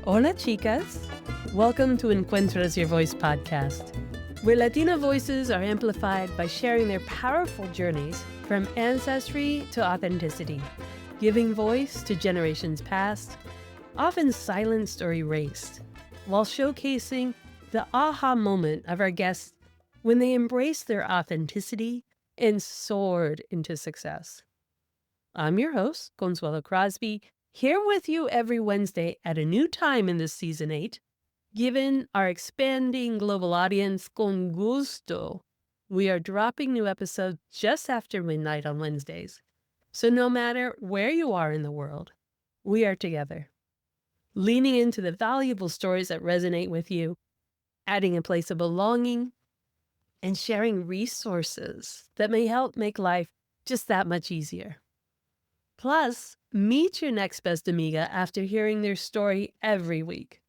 Hola, chicas. Welcome to Encuentras Your Voice podcast, where Latina voices are amplified by sharing their powerful journeys from ancestry to authenticity, giving voice to generations past, often silenced or erased, while showcasing the aha moment of our guests when they embraced their authenticity and soared into success. I'm your host, Consuelo Crosby, here with you every Wednesday at a new time in this season 8. Given our expanding global audience, con gusto, we are dropping new episodes just after midnight on Wednesdays. So no matter where you are in the world, we are together, leaning into the valuable stories that resonate with you, adding a place of belonging, and sharing resources that may help make life just that much easier. Plus, meet your next best amiga after hearing their story every week.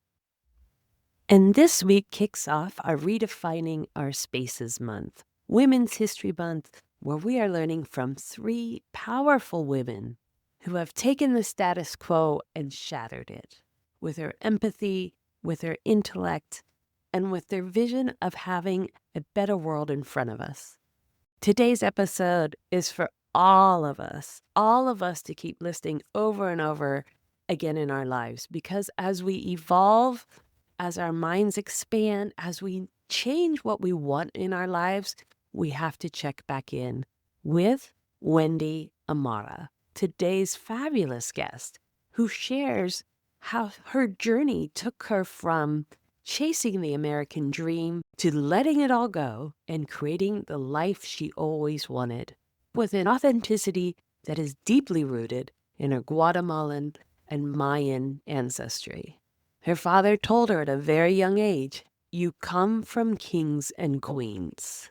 And this week kicks off our Redefining Our Spaces month, Women's History Month, where we are learning from 3 powerful women who have taken the status quo and shattered it with their empathy, with their intellect, and with their vision of having a better world in front of us. Today's episode is for all of us to keep listening over and over again in our lives, because as we evolve, as our minds expand, as we change what we want in our lives, we have to check back in with Wendy Amara, today's fabulous guest, who shares how her journey took her from chasing the American dream to letting it all go and creating the life she always wanted, with an authenticity that is deeply rooted in her Guatemalan and Mayan ancestry. Her father told her at a very young age, "You come from kings and queens."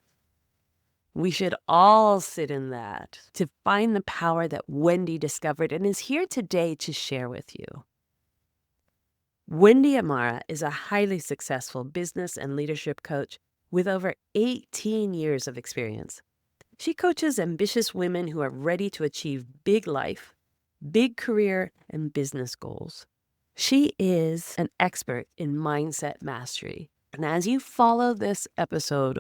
We should all sit in that to find the power that Wendy discovered and is here today to share with you. Wendy Amara is a highly successful business and leadership coach with over 18 years of experience. She coaches ambitious women who are ready to achieve big life, big career, and business goals. She is an expert in mindset mastery. And as you follow this episode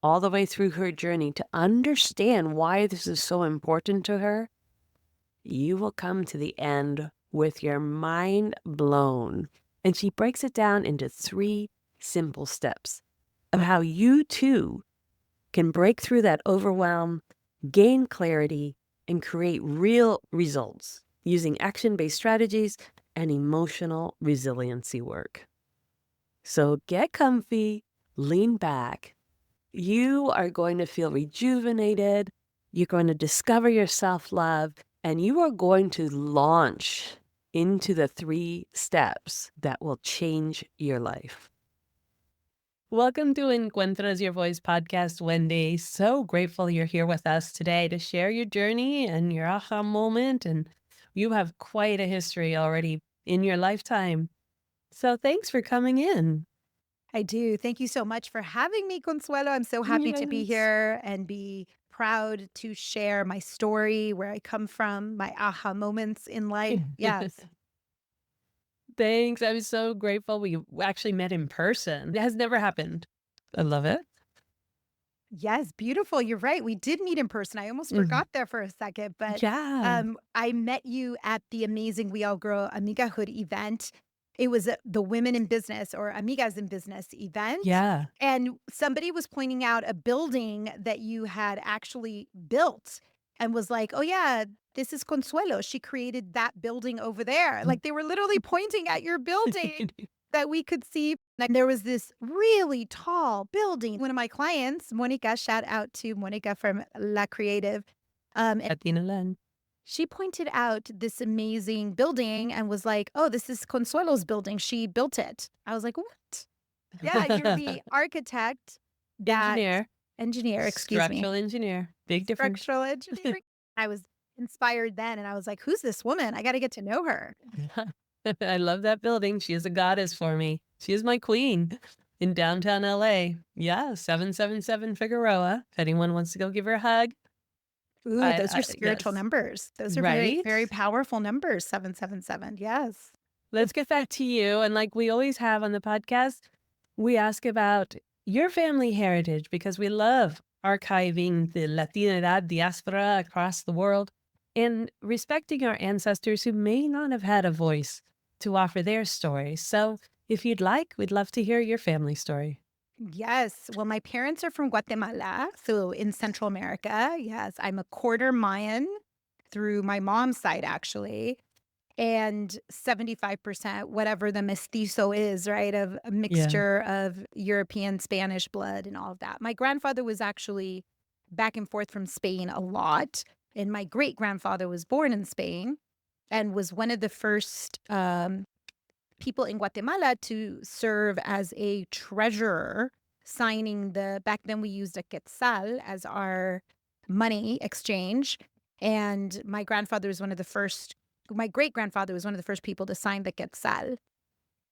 all the way through her journey to understand why this is so important to her, you will come to the end with your mind blown. And she breaks it down into 3 simple steps of how you too can break through that overwhelm, gain clarity, and create real results using action-based strategies and emotional resiliency work. So get comfy, lean back. You are going to feel rejuvenated. You're going to discover your self-love, and you are going to launch into the 3 steps that will change your life. Welcome to Encuentras Your Voice podcast, Wendy. So grateful you're here with us today to share your journey and your aha moment. And you have quite a history already in your lifetime. So thanks for coming in. I do. Thank you so much for having me, Consuelo. I'm so happy to be Yes. here and be proud to share my story, where I come from, my aha moments in life. Yes. Thanks. I'm so grateful we actually met in person. It has never happened. I love it. Yes, beautiful. You're right. We did meet in person. I almost Mhm. forgot there for a second, but Yeah. I met you at the amazing We All Grow Amigahood event. It was the Women in Business or Amigas in Business event. Yeah. And somebody was pointing out a building that you had actually built and was like, oh, yeah, this is Consuelo. She created that building over there. Like they were literally pointing at your building that we could see. Like there was this really tall building. One of my clients, Monica, shout out to Monica from La Creative. And Latina land. she pointed out this amazing building and was like, oh, this is Consuelo's building. She built it. I was like, what? Yeah, you're the architect that Engineer. engineer, excuse me, Structural engineer. Big difference. structural engineering. I was inspired then and I was like, who's this woman? I got to get to know her. I love that building. She is a goddess for me. She is my queen in downtown LA. Yeah, 777 Figueroa. If anyone wants to go give her a hug. Ooh, those are spiritual Yes. numbers. Those are very, Right? very powerful numbers, 777. Yes. let's get back to you. And like we always have on the podcast, we ask about your family heritage because we love archiving the Latina diaspora across the world and respecting our ancestors who may not have had a voice to offer their stories. So if you'd like, we'd love to hear your family story. Yes. Well, my parents are from Guatemala, so in Central America. Yes, I'm a quarter Mayan through my mom's side, actually. And 75%, whatever the mestizo is, right, of a Yeah. mixture of European, Spanish blood and all of that. My grandfather was actually back and forth from Spain a lot. And my great grandfather was born in Spain and was one of the first people in Guatemala to serve as a treasurer, signing back then we used a quetzal as our money exchange. And my great grandfather was one of the first people to sign the quetzal,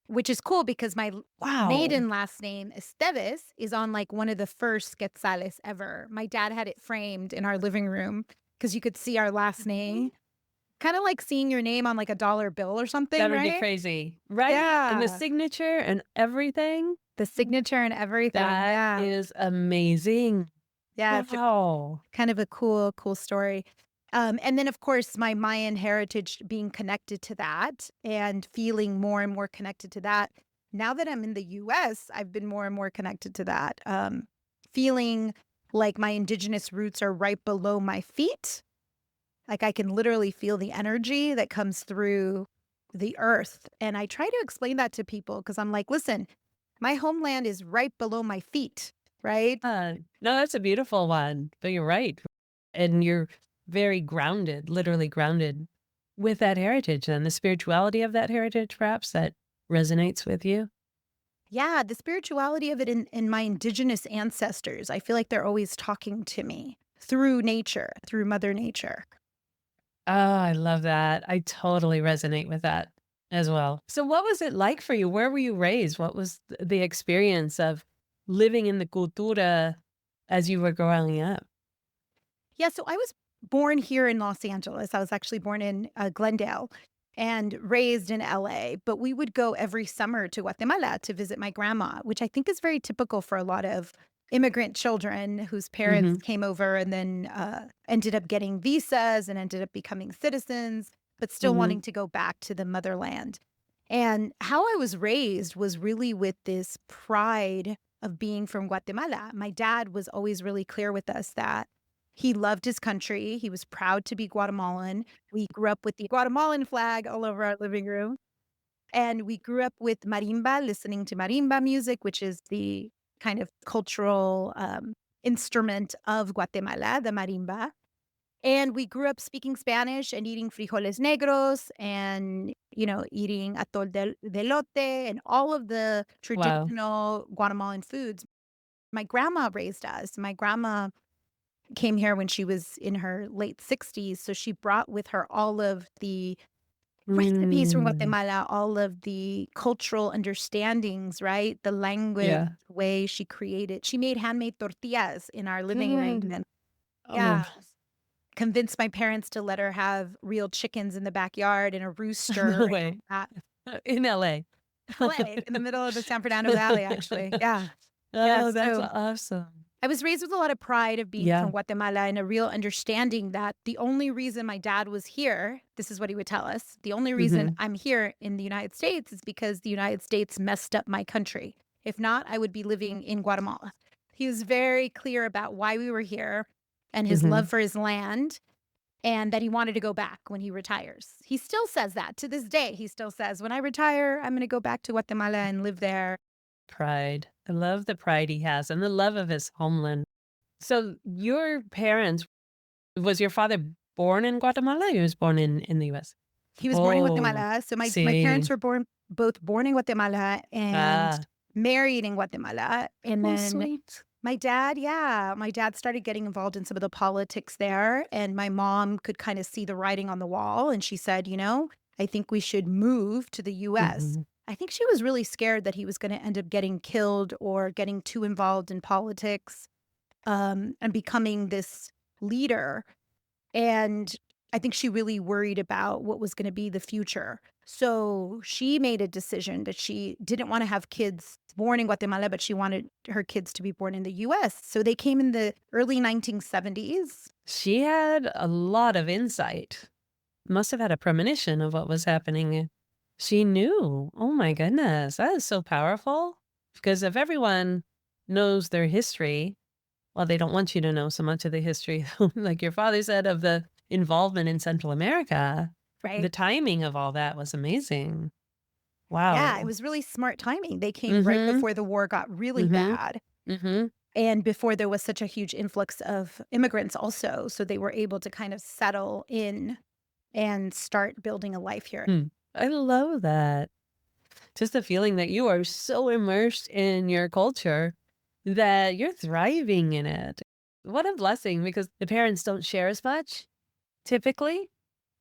which is cool because my Wow. maiden last name, Esteves, is on like one of the first quetzales ever. My dad had it framed in our living room because you could see our last name, kind of like seeing your name on like a dollar bill or something, That would be right? crazy, right? And the Yeah. signature and everything, The signature and everything, that yeah. is amazing. Yeah, it's a Wow. kind of a cool story. And then, of course, my Mayan heritage being connected to that and feeling more and more connected to that. Now that I'm in the US, I've been more and more connected to that, feeling like my indigenous roots are right below my feet. Like, I can literally feel the energy that comes through the earth, and I try to explain that to people because 'cause I'm like, "Listen, my homeland is right below my feet, right?" No, that's a beautiful one, but you're right. And you're very grounded, literally grounded with that heritage and the spirituality of that heritage, perhaps that resonates with you. Yeah, the spirituality of it in my indigenous ancestors, I feel like they're always talking to me through nature, through Mother Nature. Oh, I love that. I totally resonate with that as well. So, what was it like for you? Where were you raised? What was the experience of living in the cultura as you were growing up? Yeah, so I was born here in Los Angeles. I was actually born in Glendale and raised in LA, but we would go every summer to Guatemala to visit my grandma, which I think is very typical for a lot of immigrant children whose parents Hmm. came over and then ended up getting visas and ended up becoming citizens, but still Hmm. wanting to go back to the motherland. And how I was raised was really with this pride of being from Guatemala. My dad was always really clear with us that he loved his country. He was proud to be Guatemalan. We grew up with the Guatemalan flag all over our living room. And we grew up with marimba, listening to marimba music, which is the kind of cultural instrument of Guatemala, the marimba. And we grew up speaking Spanish and eating frijoles negros and, eating atol de elote and all of the Wow. traditional Guatemalan foods. My grandma raised us. My grandma came here when she was in her late 60s, so she brought with her all of the recipes from Mm, Guatemala, all of the cultural understandings, right? The language, yeah. the way she made handmade tortillas in our living room, Good. and Oh, yeah, convinced my parents to let her have real chickens in the backyard and a rooster no and way. all that. In LA. LA, in the middle of the San Fernando Valley, actually, yeah. Yeah, Oh, that's so awesome. I was raised with a lot of pride of being from Yeah. Guatemala and a real understanding that the only reason my dad was here, this is what he would tell us, the only reason Mhm. I'm here in the United States is because the United States messed up my country. If not, I would be living in Guatemala. He was very clear about why we were here and his love Mhm. for his land and that he wanted to go back when he retires. He still says that to this day. He still says, when I retire, I'm going to go back to Guatemala and live there. Pride. I love the pride he has and the love of his homeland. So your parents was your father born in Guatemala? He was born in the US? He was born in Oh, Guatemala, so my parents see. were both born in Guatemala and Ah. married in Guatemala, and Oh, then sweet. my dad started getting involved in some of the politics there, and my mom could kinda see the writing on the wall, and she said, "I think we should move to the US." Mhm. I think she was really scared that he was gonna end up getting killed or getting too involved in politics, and becoming this leader, and I think she really worried about what was gonna be the future. So she made a decision that she didn't want to have kids born in Guatemala, but she wanted her kids to be born in the US. So they came in the early 1970s. She had a lot of insight. Must have had a premonition of what was happening. She knew. Oh my goodness. That is so powerful. Because if everyone knows their history, well, they don't want you to know so much of the history, like your father said, of the involvement in Central America. The Right. timing of all that was amazing. Yeah, it Wow. was really smart timing. They came right Mhm. before the war got really Mhm. bad Mhm. and before there was such a huge influx of immigrants also. So they were able to kind of settle in and start building a life here. Hmm. I love that. Just the feeling that you are so immersed in your culture that you're thriving in it. What a blessing because the parents don't share as much typically,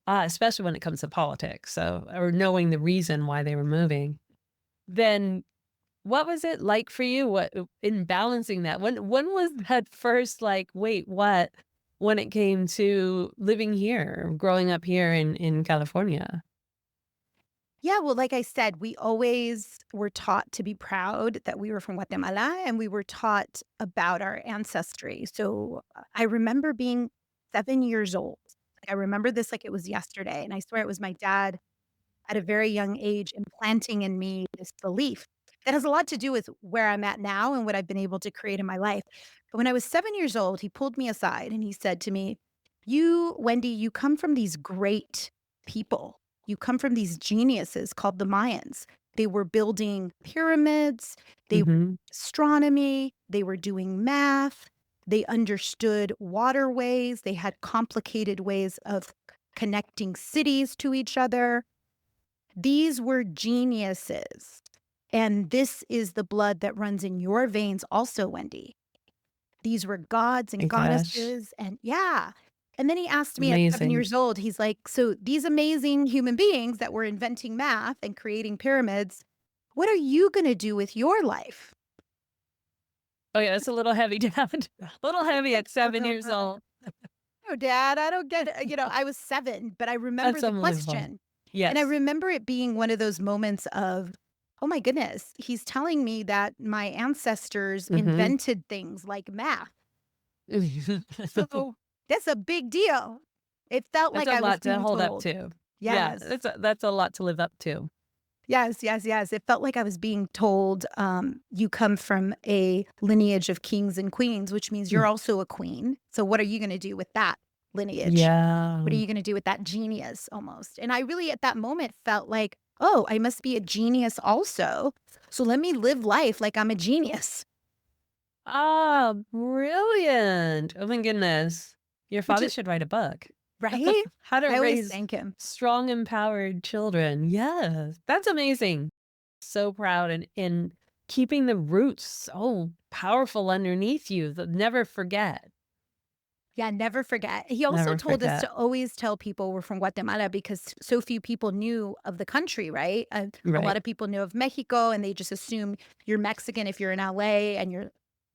especially when it comes to politics. So, or knowing the reason why they were moving. Then what was it like for you? What in balancing that? When was that first like, wait, what? When it came to living here, growing up here in California. Yeah, well, like I said, we always were taught to be proud that we were from Guatemala and we were taught about our ancestry. So I remember being 7 years old. I remember this like it was yesterday. And I swear it was my dad at a very young age implanting in me this belief that has a lot to do with where I'm at now and what I've been able to create in my life. But when I was 7 years old, he pulled me aside and he said to me, "You, Wendy, you come from these great people. You come from these geniuses called the Mayans. They were building pyramids, they Mhm. astronomy, they were doing math, they understood waterways, they had complicated ways of connecting cities to each other. These were geniuses. And this is the blood that runs in your veins also, Wendy. These were gods My and gosh. goddesses. And yeah. And then he asked me at 7 Amazing. years old, he's like, "So these amazing human beings that were inventing math and creating pyramids, what are you going to do with your life?" Oh, yeah, that's a little heavy, Dad. A little heavy at 7 years old. No, Dad, I don't get it. I was 7, but I remember That's the unbelievable. question. And I Yes. remember it being one of those moments of, "Oh my goodness, he's telling me that my ancestors Mhm. invented things like math. So that's a big deal." It felt That's like a I was lot to being hold up told. to. Yeah, Yes. that's a lot to live up to. Yes, yes, yes. It felt like I was being told, "You come from a lineage of kings and queens, which means Mm. you're also a queen. So what are you gonna do with that lineage? What are Yeah. you gonna do with that genius almost?" And I really at that moment felt like, "Oh, I must be a genius also. So let me live life like I'm a genius." Ah, brilliant. Oh my goodness. Your Which father is should write a book. right? How to I always raise thank him. strong, empowered children. Yes, that's amazing. So proud and keeping the roots so powerful underneath you that never forget. Yeah, never forget. He also Never told us forget. to always tell people we're from Guatemala because so few people knew of the country, right? A lot Right. of people knew of Mexico and they just assume you're Mexican if you're in LA and you're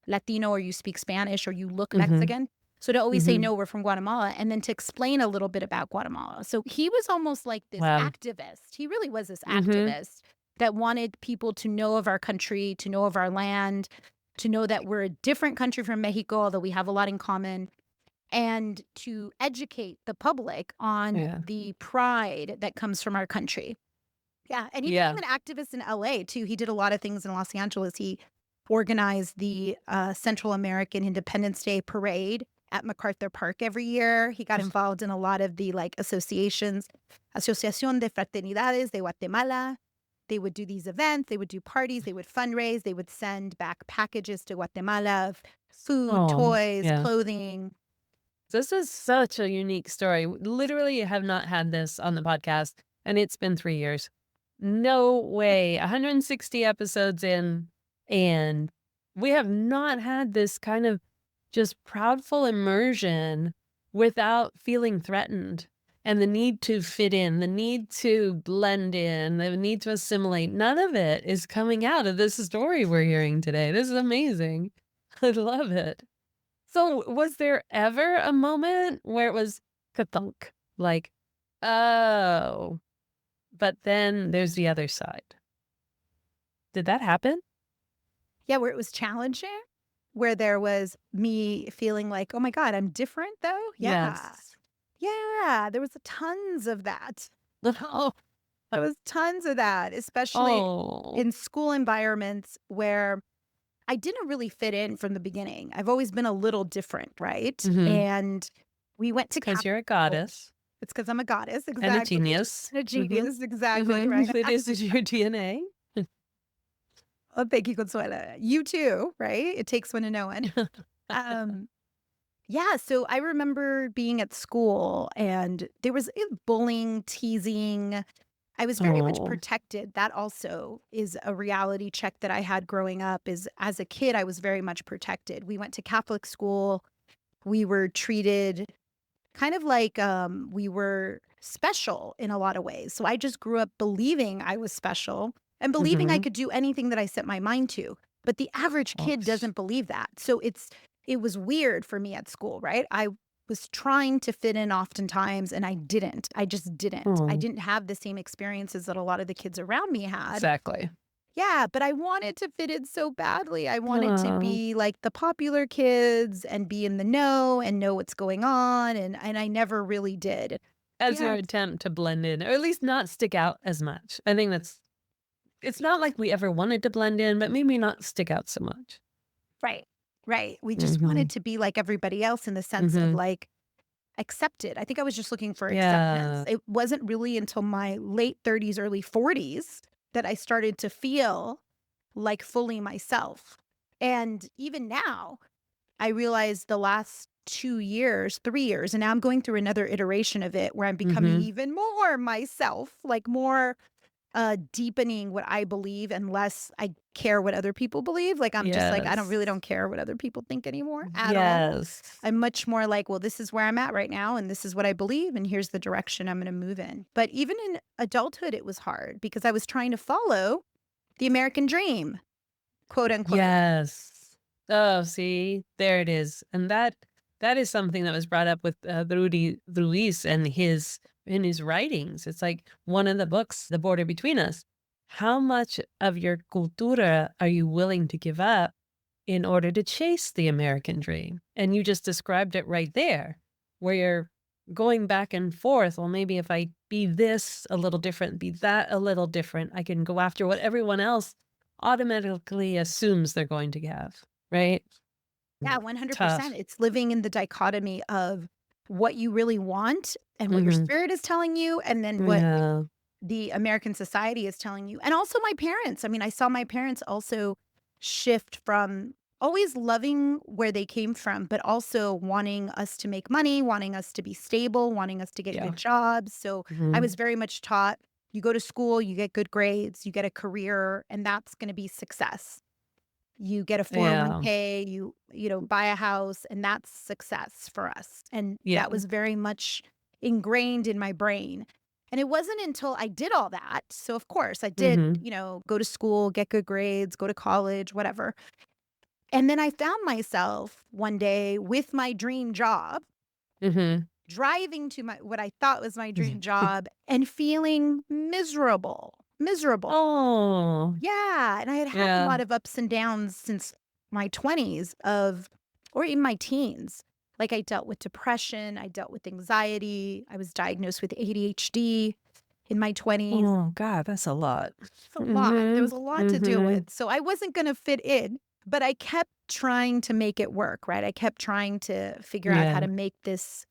Latino or you speak Spanish or you look Mhm. Mexican. So to always say, Mhm. no, we're from Guatemala and then to explain a little bit about Guatemala. So he was almost like this Wow. activist. He really was this Mhm. activist that wanted people to know of our country, to know of our land, to know that we're a different country from Mexico, although we have a lot in common and to educate the public on Yeah. the pride that comes from our country. Yeah, and he became Yeah. an activist in LA too. He did a lot of things in Los Angeles. He organized the Central American Independence Day parade at MacArthur Park every year. He got involved in a lot of the like associations, Asociación de Fraternidades de Guatemala. They would do these events, they would do parties, they would fundraise, they would send back packages to Guatemala of food, Oh, toys, yeah. clothing. This is such a unique story. Literally have not had this on the podcast, and it's been 3 years. No way. 160 episodes in, and we have not had this kind of just proudful immersion without feeling threatened. And the need to fit in, the need to blend in, the need to assimilate. None of it is coming out of this story we're hearing today. This is amazing. I love it. So, was there ever a moment where it was ka-thunk? Like, "Oh, But then there's the other side. Did that happen? Yeah, where it was challenging, where there was me feeling like, "Oh my god, I'm different though?" Yeah. Yes. Yeah, there was tons of that. Oh, There was tons of that, especially oh. in school environments where I didn't really fit in from the beginning. I've always been a little different, right? Mm-hmm. And we went It's to because Catholic you're a school. goddess It's because 'cause I'm a goddess, and a exactly. genius. And a Mm-hmm. genius, exactly, right? Mm-hmm. It is your DNA. Oh, thank you, Consuelo. You too, right? It takes one to know one. Um, yeah, so I remember being at school and there was bullying, teasing. I was very much Oh. protected. That also is a reality check that I had growing up is as a kid, I was very much protected. We went to Catholic school. We were treated kind of like we were special in a lot of ways. So I just grew up believing I was special and believing I Mm-hmm. could do anything that I set my mind to. But the average kid Oops. doesn't believe that. So it was weird for me at school, right? I was trying to fit in oftentimes and I didn't. I just didn't. I Oh, didn't have the same experiences that a lot of the kids around me had. exactly. Yeah, but I wanted to fit in so badly. I wanted to Oh. be like the popular kids and be in the know and know what's going on, and I never really did. As your Yeah, attempt to blend in, or at least not stick out as much. I think it's not like we ever wanted to blend in, but maybe not stick out so much. right. Right. We just Mm-hmm. wanted to be like everybody else in the sense of Mm-hmm. like accepted. I think I was just looking for acceptance. Yeah. It wasn't really until my late 30s, early 40s that I started to feel like fully myself. And even now, I realized the last 2 years, 3 years, and now I'm going through another iteration of it where I'm becoming Mm-hmm. even more myself, like more deepening what I believe and less I care what other people believe. Like I'm just like I don't really Yes. don't care what other people think anymore at all. Yes. I'm much more like, well, this is where I'm at right now and this is what I believe and here's the direction I'm going to move in. But even in adulthood it was hard because I was trying to follow the American dream, quote unquote. Yes. Oh, see, there it is. And that is something that was brought up with Rudy Ruiz and his in his writings. It's like one of the books, The Border Between Us. How much of your cultura are you willing to give up in order to chase the American dream? And you just described it right there, where you're going back and forth. Well, maybe if I be this a little different, be that a little different, I can go after what everyone else automatically assumes they're going to have, right? Yeah, 100%. Tough. It's living in the dichotomy of what you really want and what your Mhm. spirit is telling you, and then what Yeah. the American society is telling you. And also my parents. I mean, I saw my parents also shift from always loving where they came from, but also wanting us to make money, wanting us to be stable, wanting us to get Yeah. good jobs. So I was Mhm. very much taught you go to school, you get good grades, you get a career, and that's going to be success. You get a Yeah. 401k, buy a house, and that's success for us. And Yeah. that was very much ingrained in my brain. And it wasn't until I did all that. So of course I did, Mhm. go to school, get good grades, go to college, whatever. And then I found myself one day with my dream job, Mhm. driving to my what I thought was my dream job and feeling miserable. Miserable. Oh, Yeah, and I had had a yeah. lot of ups and downs since my 20s of or in my teens. Like I dealt with depression, I dealt with anxiety, I was diagnosed with ADHD in my 20s. Oh, god, that's a lot. It's a lot. There was Mhm. a lot to deal Mhm. with. So I wasn't going to fit in, but I kept trying to make it work, right? I kept trying to figure out how Yeah. to make this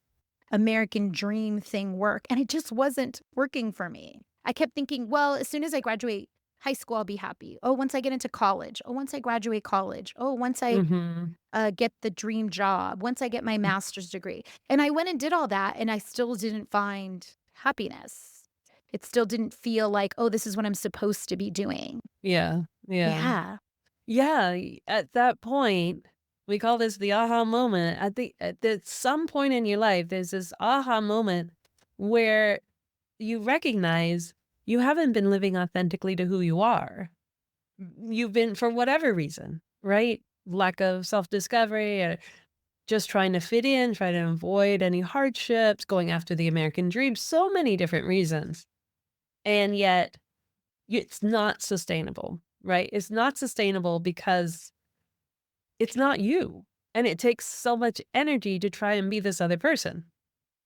American dream thing work, and it just wasn't working for me. I kept thinking, well, as soon as I graduate high school, I'll be happy. Oh, once I get into college. Oh, once I graduate college. Oh, once I Mhm. get the dream job. Once I get my master's degree. And I went and did all that, and I still didn't find happiness. It still didn't feel like, oh, this is what I'm supposed to be doing. Yeah. Yeah. Yeah. Yeah, at that point, we call this the aha moment. I think at some point in your life, there's this aha moment where you recognize you haven't been living authentically to who you are. You've been, for whatever reason, right? Lack of self discovery, or just trying to fit in, trying to avoid any hardships, going after the American dream, so many different reasons. And yet it's not sustainable, right? It's not sustainable because it's not you. And it takes so much energy to try and be this other person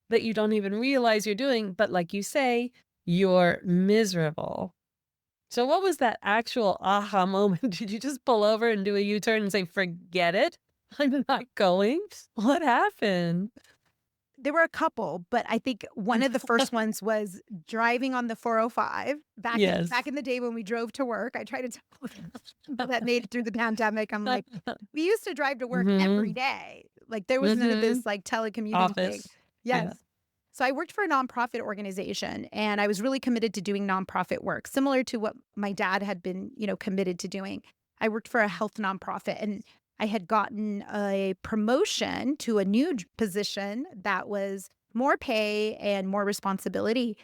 that you don't even realize you're doing. But like you say, you're miserable. So what was that actual aha moment? Did you just pull over and do a U-turn and say, forget it? I'm not going? What happened? There were a couple, but I think one of the first ones was driving on the 405 back Yes. in the day when we drove to work. I try to tell people that made it through the pandemic. I'm like, we used to drive to work every Mm-hmm. day. Like there was none of Mm-hmm. this like telecommuting thing. Office. Yeah. Yes. So I worked for a nonprofit organization and I was really committed to doing nonprofit work, similar to what my dad had been, committed to doing. I worked for a health nonprofit and I had gotten a promotion to a new position that was more pay and more responsibility.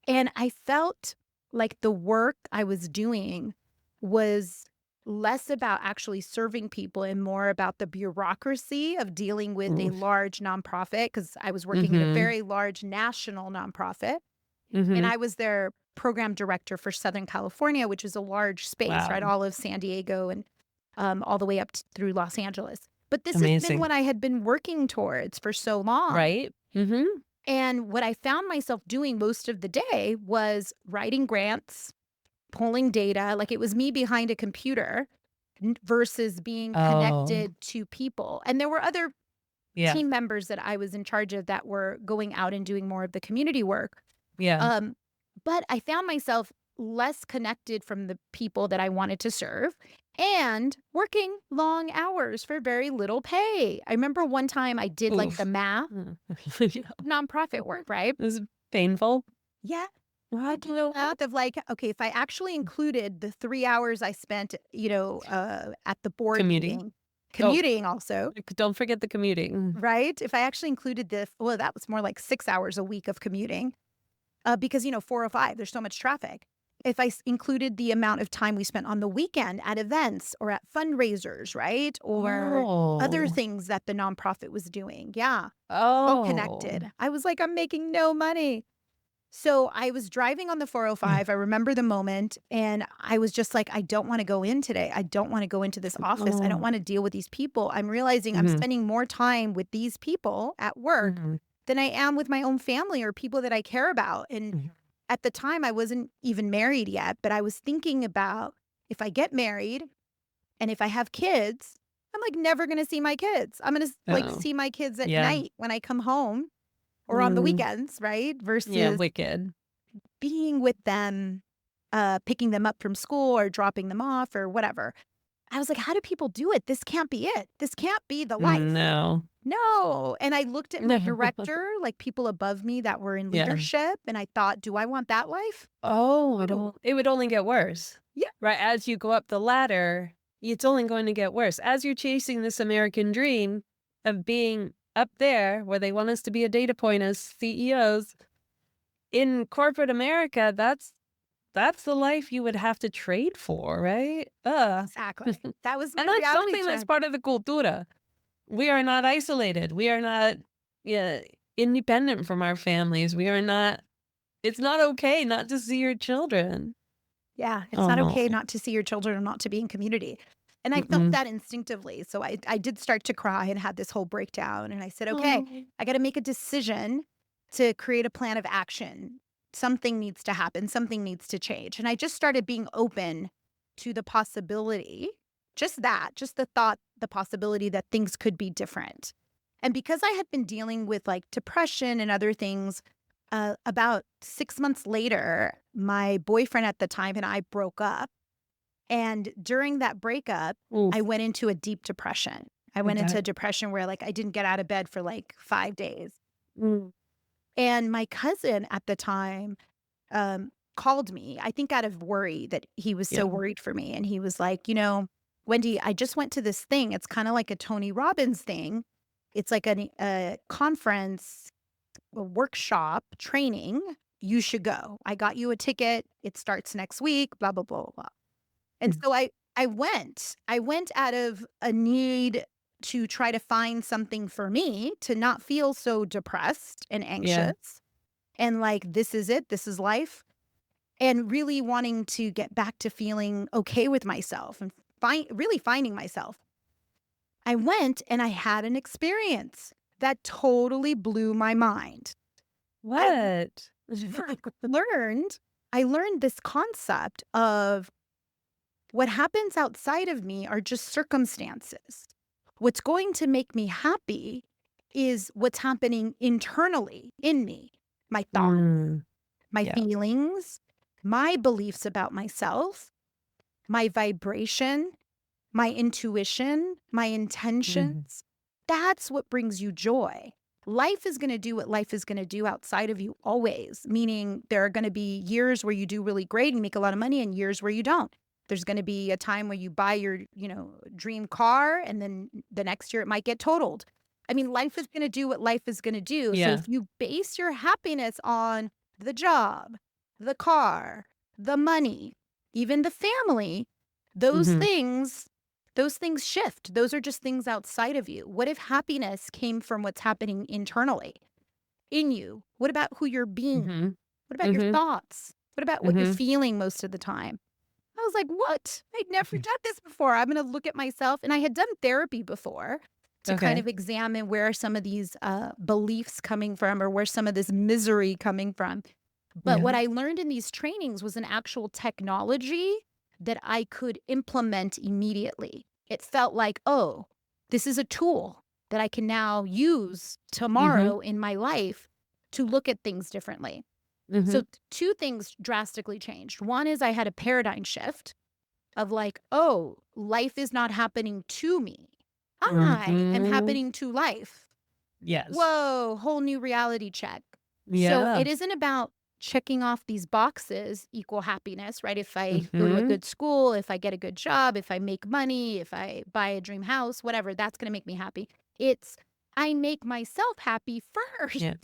And I felt like the work I was doing was less about actually serving people and more about the bureaucracy of dealing with a large nonprofit because I was working at a Mm-hmm. very large national nonprofit. And Mm-hmm. I was their program director for Southern California, which is a large space, right? Wow. All of San Diego and all the way up through Los Angeles. But this has been Amazing. what I had been working towards for so long. Right? Mm-hmm. And what I found myself doing most of the day was writing grants, pulling data, like it was me behind a computer versus being Oh, connected to people. And there were other yeah. team members that I was in charge of that were going out and doing more of the community work. Yeah. Um, but I found myself less connected from the people that I wanted to serve and working long hours for very little pay. I remember one time I did like the Oof. math, Yeah. nonprofit work, right? This is painful. Yeah. I What? did the math of like, okay, if I actually included the 3 hours I spent, at the board Commuting. meeting, Oh, commuting also, don't forget the commuting. right? If I actually included well, that was more like 6 hours a week of commuting. Because 405, there's so much traffic. If I included the amount of time we spent on the weekend at events or at fundraisers, right? Or other Oh. things that the nonprofit was doing. Yeah. All Oh. connected. I was like, I'm making no money. So I was driving on the 405. I remember the moment and I was just like, I don't want to go in today. I don't want to go into this office. I don't Oh. want to deal with these people. I'm realizing I'm Mhm. spending more time with these people at work Mhm. than I am with my own family or people that I care about. And Mhm. at the time, I wasn't even married yet, but I was thinking about if I get married and if I have kids, I'm like never going to see my kids. I'm going to like Oh. see my kids at Yeah. night when I come home or on the Mm. weekends, right? Yeah, Versus wicked. being with them, picking them up from school or dropping them off or whatever. I was like, how do people do it? This can't be it. This can't be the life. No. No. And I looked at my No. director, like people above me that were in Yeah. leadership, and I thought, do I want that life? Oh, No. it would only get worse. Yeah. Right, as you go up the ladder, it's only going to get worse. As you're chasing this American dream of being up there where they want us to be a data point as CEOs, in corporate America, that's the life you would have to trade for, right? Ugh. Exactly. That was my And that's reality something that's check. part of the cultura. We are not isolated. We are not, yeah, independent from our families. We are not it's not okay not to see your children. Yeah. It's not Oh. okay not to see your children or not to be in community. And I felt Mm-mm. that instinctively. So I did start to cry and had this whole breakdown. And I said, okay, Oh. I got to make a decision to create a plan of action. Something needs to happen. Something needs to change. And I just started being open to the possibility, just that, just the thought, the possibility that things could be different. And because I had been dealing with like depression and other things, about 6 months later, my boyfriend at the time and I broke up. And during that breakup, I Oof. went into a deep depression. I went into Okay. a depression where like I didn't get out of bed for like 5 days. Mm. And my cousin at the time called me, I think out of worry that he was so Yeah. worried for me. And he was like, Wendy, I just went to this thing. It's kind of like a Tony Robbins thing. It's like a conference, a workshop, training. You should go. I got you a ticket. It starts next week, blah, blah, blah, blah. And Mm. so I went. I went out of a need to try to find something for me to not feel so depressed and Yeah. anxious and like, this is it. This is life. and really wanting to get back to feeling okay with myself and really finding myself. I went and I had an experience that totally blew my mind. I What? learned I learned this concept of what happens outside of me are just circumstances. What's going to make me happy is what's happening internally in me, my thoughts, Mm, my yeah. feelings, my beliefs about myself, my vibration, my intuition, my Mhm. intentions. That's what brings you joy. Life is going to do what life is going to do outside of you always, meaning there are going to be years where you do really great and make a lot of money and years where you don't. There's going to be a time where you buy your, dream car and then the next year it might get totaled. I mean, life is going to do what life is going to do. So Yeah. if you base your happiness on the job, the car, the money, even the family, those Hmm. things those things shift. Those are just things outside of you. What if happiness came from what's happening internally in you? What about who you're being? Hmm. What about your Hmm. thoughts? What about what you're Hmm. feeling most of the time? I was like, what? I'd never done this before. I'm going to look at myself. And I had done therapy before to kind Okay. of examine where are some of these beliefs coming from or where some of this misery coming from. But what Yeah. I learned in these trainings was an actual technology that I could implement immediately. It felt like, oh, this is a tool that I can now use Hmm. tomorrow in my life to look at things differently. Hmm. So, two things drastically changed. One is I had a paradigm shift of like, oh, life is not happening to me. I am Hmm. happening to life. Yes. Whoa, whole new reality check. So Yeah. it isn't about checking off these boxes equal happiness, right? If I go to a Hmm. good school, if I get a good job, if I make money, if I buy a dream house, whatever, that's going to make me happy. It's I make myself happy first. Yeah.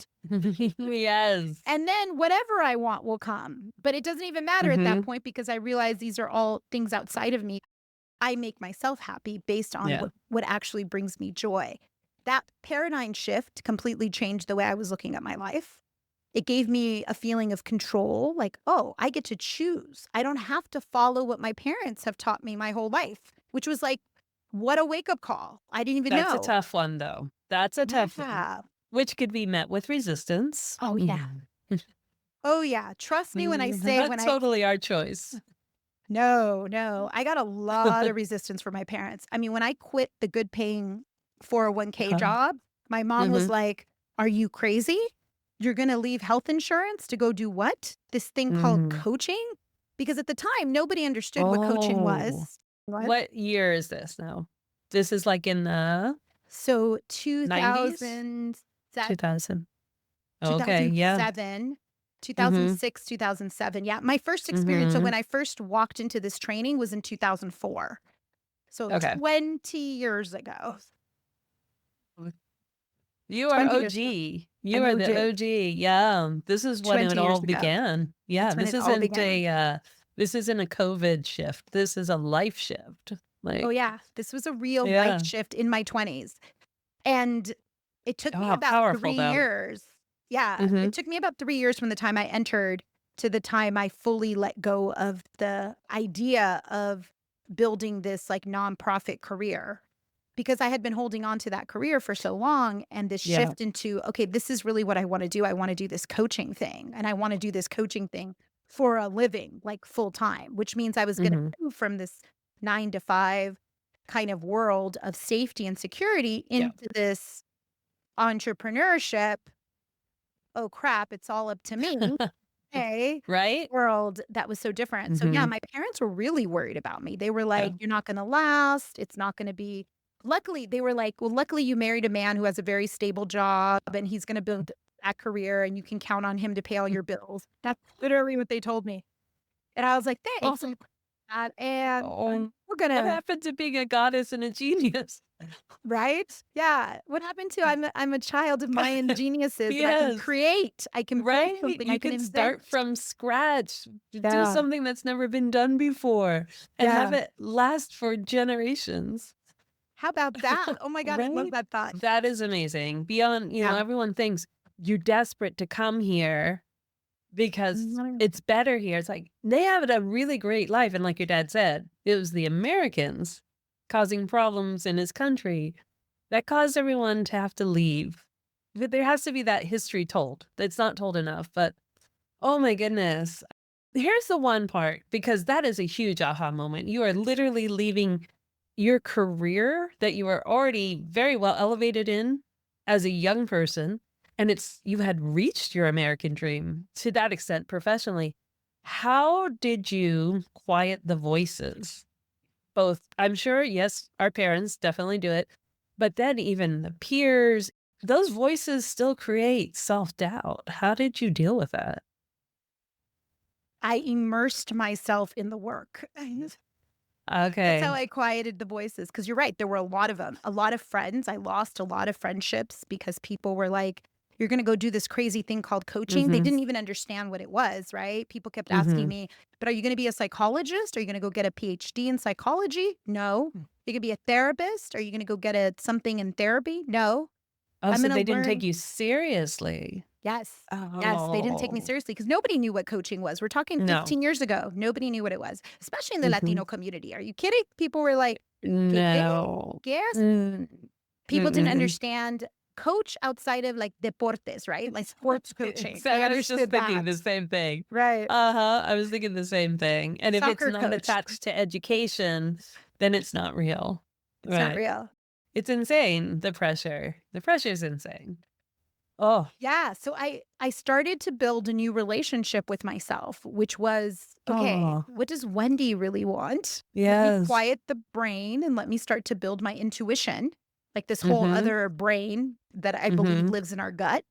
Yes. And then whatever I want will come. But it doesn't even matter at that Hmm. point because I realize these are all things outside of me. I make myself happy based on Yeah. what actually brings me joy. That paradigm shift completely changed the way I was looking at my life. It gave me a feeling of control, like, oh, I get to choose. I don't have to follow what my parents have taught me my whole life, which was like, what a wake up call. I didn't even That's a know. tough one, though. That's a tough one, Yeah. which could be met with resistance. Oh, yeah. Oh, yeah. Trust me when I say, Not totally our choice. no, I got a lot of resistance from my parents. I mean, when I quit the good paying 401k job, my mom was Hmm. like, are you crazy? You're going to leave health insurance to go do what? This thing called Hmm. coaching? Because at the time, nobody understood what coaching Oh, was. What? what year is this now? This is like in the So 90s? 2007, 2000. Okay, yeah. 2007, Mhm. 2006, 2007. Yeah, my first experience. So when Mhm. I first walked into this training was in 2004. So Okay. 20 years ago. You are 20 years ago. OG. You I'm are the OG. OG. Yeah. This is when it 20 all years ago. began. Yeah, That's when this it all isn't began. this isn't a COVID shift. This is a life shift. Oh, Like, yeah. This was a real life yeah. shift in my 20s. And it took Oh, me how about powerful 3 though. years. Yeah, it Mhm. took me about 3 years from the time I entered to the time I fully let go of the idea of building this, like, nonprofit career, because I had been holding on to that career for so long, and this Yeah. shift into, "Okay, this is really what I wanna do. I wanna do this coaching thing, and I wanna do this coaching thing for a living, like, full time," which means I was gonna Mhm. move from this 9 to 5 kind of world of safety and security Yeah. into this entrepreneurship, "Oh, crap, it's all up to me," hey, Right? world that was so different. So, yeah, Mhm. my parents were really worried about me. They were Yeah. like, "You're not gonna last. It's not gonna be." Luckily, they were like, "Well, luckily you married a man who has a very stable job, and he's gonna build that career, and you can count on him to pay all your bills." That's literally what they told me. And I was like, "Thanks." Awesome. And we're What gonna happened to being a goddess and a genius? right? Yeah. What happened to I'm a child of Mayan geniuses, and I can Yes. create. I can build Right? something. I You can can start invent. from scratch, do Yeah. something that's never been done before, and have Yeah. it last for generations. How about that? Oh my god, I love Right? that thought. That is amazing. Beyond, Yeah. everyone thinks you're desperate to come here because Mm. it's better here. It's like they have a really great life. And like your dad said, it was the Americans causing problems in his country that caused everyone to have to leave. But there has to be that history told. That's not told enough. But oh my goodness. Here's the one part, because that is a huge aha moment. You are literally leaving your career that you are already very well elevated in as a young person, and you had reached your American dream to that extent professionally. How did you quiet the voices? Both, I'm sure, yes, our parents definitely do it, but then even the peers, those voices still create self-doubt. How did you deal with that? I immersed myself in the work. That's how Okay. I quieted the voices. Because you're right, there were a lot of them. A lot of friends. I lost a lot of friendships because people were like, "You're gonna go do this crazy thing called coaching." They Mhm. didn't even understand what it was, right? People kept asking Mhm. me, "But are you gonna be a psychologist? Are you gonna go get a PhD in psychology?" "No." "You gonna be a therapist? Are you gonna go get something in therapy?" "No." Oh, "I'm so gonna they didn't take learn." you seriously. Yes. Yes, they didn't take me Oh, seriously because nobody knew what coaching was. We're talking no. 15 years ago. Nobody knew what it was, especially in the Mhm. Latino community. Are you kidding? People were like, "¿Qué qué? No. ¿Qué es?" Mm. People didn't Mm-mm. understand coach outside of like deportes, right? Like sports coaching. They Exactly, I was just understood thinking the that. same thing. Right. Uh-huh, I was thinking the same thing, and if it's Soccer not coach. attached to education, then it's not real. It's not Right. real. It's insane, the pressure. The pressure's insane. Oh, Yeah, so I started to build a new relationship with myself, which was, okay, oh, what does Wendy really want? Let me yes. quiet the brain and let me start to build my intuition, like this whole Mhm. other brain that I believe Mhm. lives in our gut.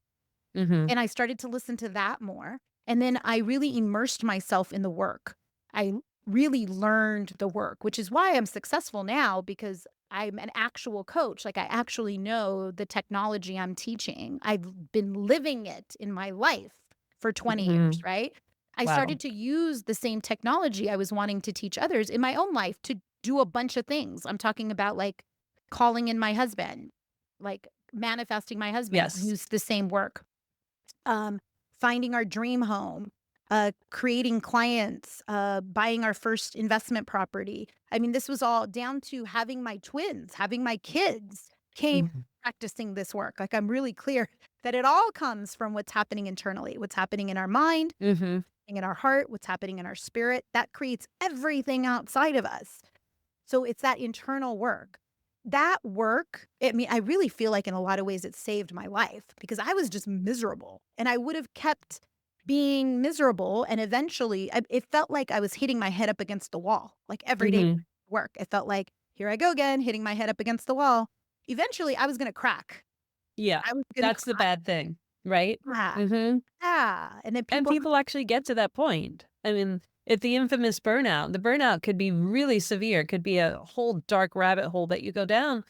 Mhm. And I started to listen to that more. And then I really immersed myself in the work. I really learned the work, which is why I'm successful now because I'm an actual coach. Like I actually know the technology I'm teaching. I've been living it in my life for 20 years, Mhm. right? I Wow. started to use the same technology I was wanting to teach others in my own life to do a bunch of things. I'm talking about like calling in my husband, like manifesting my husband, Yes. use the same work, um, finding our dream home, creating clients, buying our first investment property. I mean, this was all down to having my twins, having my kids came Mhm. practicing this work. Like I'm really clear that it all comes from what's happening internally, what's happening in our mind, Mhm. in our heart, what's happening in our spirit. That creates everything outside of us. So it's that internal work. That work, I mean, I really feel like in a lot of ways it saved my life because I was just miserable and I would have kept being miserable. And eventually it felt like I was hitting my head up against the wall, like every day at Mhm. work. It felt like, here I go again, hitting my head up against the wall. Eventually I was going to crack. Yeah. I was going to That's the crack. bad thing, right? Ah, Mhm. ah. And then And people, people actually get to that point. I mean, if the infamous burnout, the burnout could be really severe, could be a whole dark rabbit hole that you go down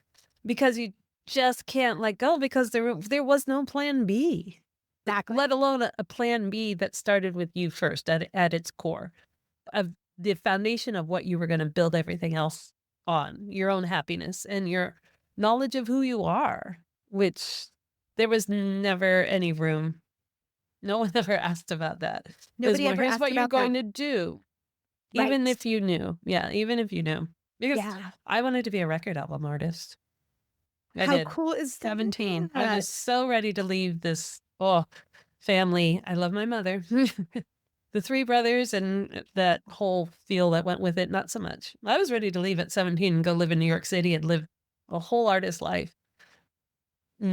because you just can't let go because there was no plan B, exactly. let alone a plan B that started with you first at its core of the foundation of what you were going to build everything else on, your own happiness and your knowledge of who you are, which there was never any room. No one ever asked about that. It was Nobody more, ever "Here's asked what you're about that. going to do," even Right. if you knew. Yeah, even if you knew. Because Yeah. I wanted to be a record album artist. I How did. cool is 17. I that? was so ready to leave this, family. I love my mother. The 3 brothers and that whole feel that went with it, not so much. I was ready to leave at 17 and go live in New York City and live a whole artist life.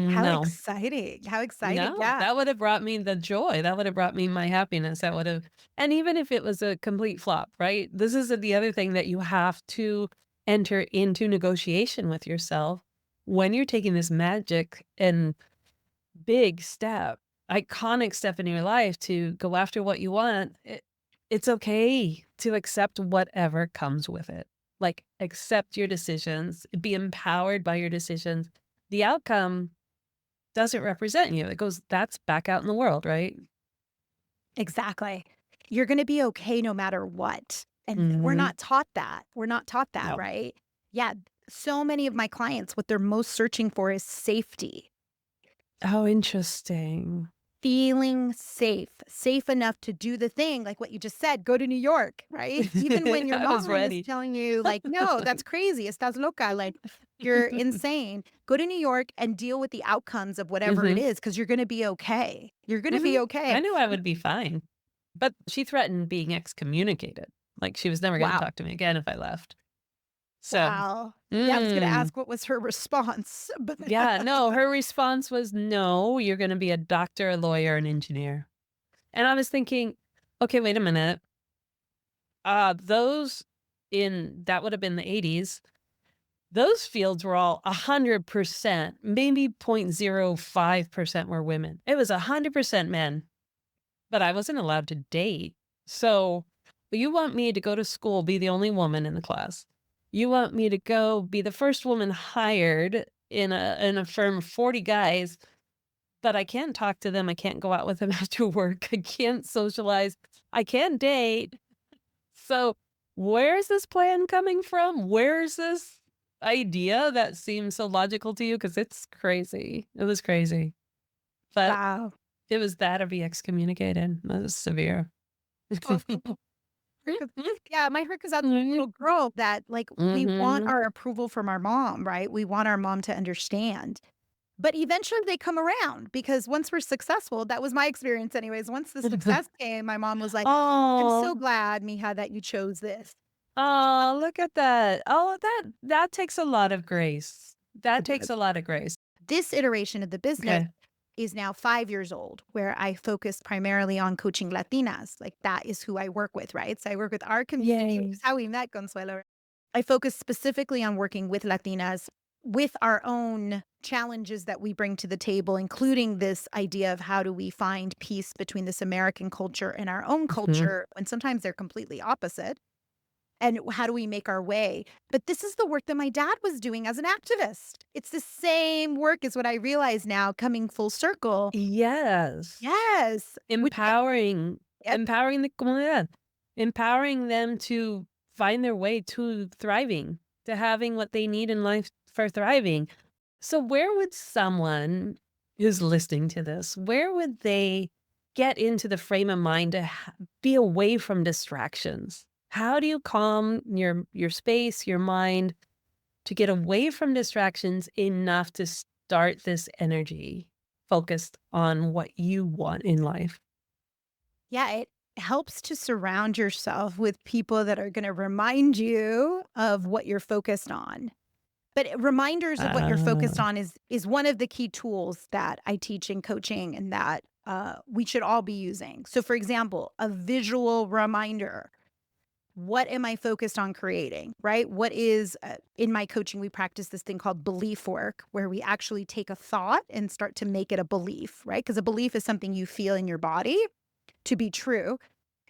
How No. exciting. How exciting. No, Yeah. that would have brought me the joy, that would have brought me my happiness, that would have, and even if it was a complete flop, right? This is the other thing that you have to enter into negotiation with yourself when you're taking this magic and big step, iconic step in your life to go after what you want. It's okay to accept whatever comes with it. Like, accept your decisions, be empowered by your decisions. The outcome doesn't represent you. It goes, that's back out in the world, right? Exactly. You're gonna be okay no matter what. And we're Mhm. not taught that. We're not taught that, No. right? Yeah. So many of my clients, what they're most searching for is safety. Oh, interesting. feeling safe enough to do the thing, like what you just said, go to New York, right? Even when your I was mom is ready. telling you, like, no, that's crazy, estás loca, like, you're insane. Go to New York and deal with the outcomes of whatever it Hmm. is, because you're going to be okay. You're going to Hmm. be I okay. knew I would be fine. But she threatened being excommunicated. Like she was never going to Wow. talk to me again if I left. So, Wow. Yeah, I was going to mm, ask what was her response, but yeah, no, her response was, no, you're going to be a doctor, a lawyer, an engineer. And I was thinking, okay, wait a minute. Those that would have been the 80s. Those fields were all 100%, maybe 0.05% were women. It was 100% men, but I wasn't allowed to date. So you want me to go to school, be the only woman in the class. You want me to go be the first woman hired in a firm of 40 guys, but I can't talk to them. I can't go out with them after work. I can't socialize. I can't date. So, where's this plan coming from? Where's this idea that seems so logical to you? Because it's crazy. It was crazy. But wow. it was that or be excommunicated. That was severe. Oh, yeah, my heart goes out to the little girl that, like, we want Mhm. our approval from our mom, right? We want our mom to understand. But eventually they come around because once we're successful, that was my experience anyways. Once the success came, my mom was like, I'm so Oh, glad, Mija, that you chose this. oh, look at that. Oh, that takes a lot of grace. That It takes does. a lot of grace. This iteration of the business Okay. is now 5 years old, where I focus primarily on coaching Latinas. Like that is who I work with, right? So I work with our community, which Yay. is how we met, Consuelo. I focus specifically on working with Latinas with our own challenges that we bring to the table, including this idea of how do we find peace between this American culture and our own Mhm. culture when sometimes they're completely opposite. And how do we make our way? But this is the work that my dad was doing as an activist. It's the same work as what I realize now coming full circle. Yes. Yes. Which, Empowering yep. empowering the comunidad, empowering them to find their way to thriving, to having what they need in life for thriving. So where would someone who's listening to this, where would they get into the frame of mind to be away from distractions? How do you calm your space, your mind to get away from distractions enough to start this energy focused on what you want in life? Yeah, it helps to surround yourself with people that are going to remind you of what you're focused on. But reminders of what you're focused Ah, on is one of the key tools that I teach in coaching and that we should all be using. So, for example, a visual reminder. What am I focused on creating, right? What is in my coaching, we practice this thing called belief work, where we actually take a thought and start to make it a belief, right? Because a belief is something you feel in your body to be true.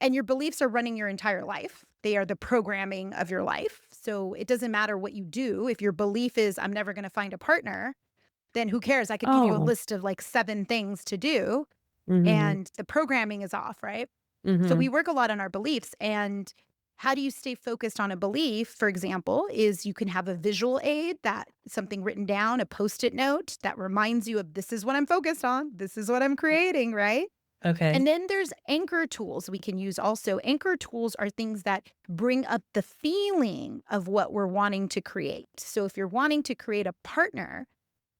And your beliefs are running your entire life. They are the programming of your life. So it doesn't matter what you do. If your belief is, I'm never going to find a partner, then who cares? I could give you a oh, list of like 7 things to do, mhm, and the programming is off, right? So we mhm. work a lot on our beliefs. And how do you stay focused on a belief, for example, is you can have a visual aid, that something written down, a post-it note that reminds you of this is what I'm focused on. This is what I'm creating, right? Okay. And then there's anchor tools we can use also. Anchor tools are things that bring up the feeling of what we're wanting to create. So if you're wanting to create a partner,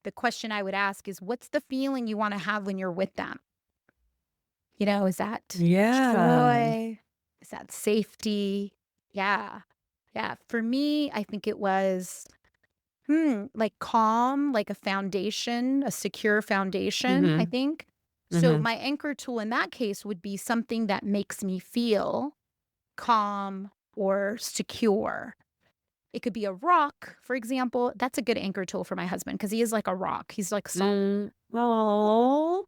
the question I would ask is, what's the feeling you want to have when you're with them? Is that Yeah. joy? Is that safety? Yeah. Yeah. For me, I think it was like calm, like a foundation, a secure foundation, I Mhm, think. So mhm. my anchor tool in that case would be something that makes me feel calm or secure. It could be a rock, for example. That's a good anchor tool for my husband because he is like a rock. He's like solid. Mm, aw,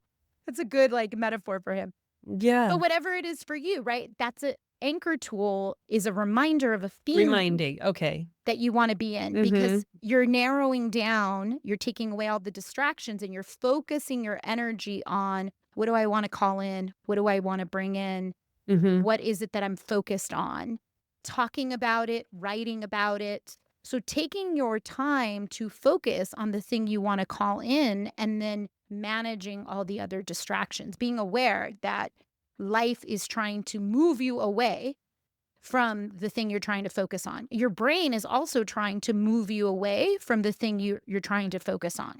That's a good like metaphor for him. yeah. But whatever it is for you, right? That's a anchor tool is a reminder of a feeling Reminding, okay. that you want to be in Mhm, because you're narrowing down, you're taking away all the distractions and you're focusing your energy on what do I want to call in? What do I want to bring in? mhm. What is it that I'm focused on? Talking about it, writing about it. So taking your time to focus on the thing you want to call in and then managing all the other distractions, being aware that life is trying to move you away from the thing you're trying to focus on. Your brain is also trying to move you away from the thing you're trying to focus on.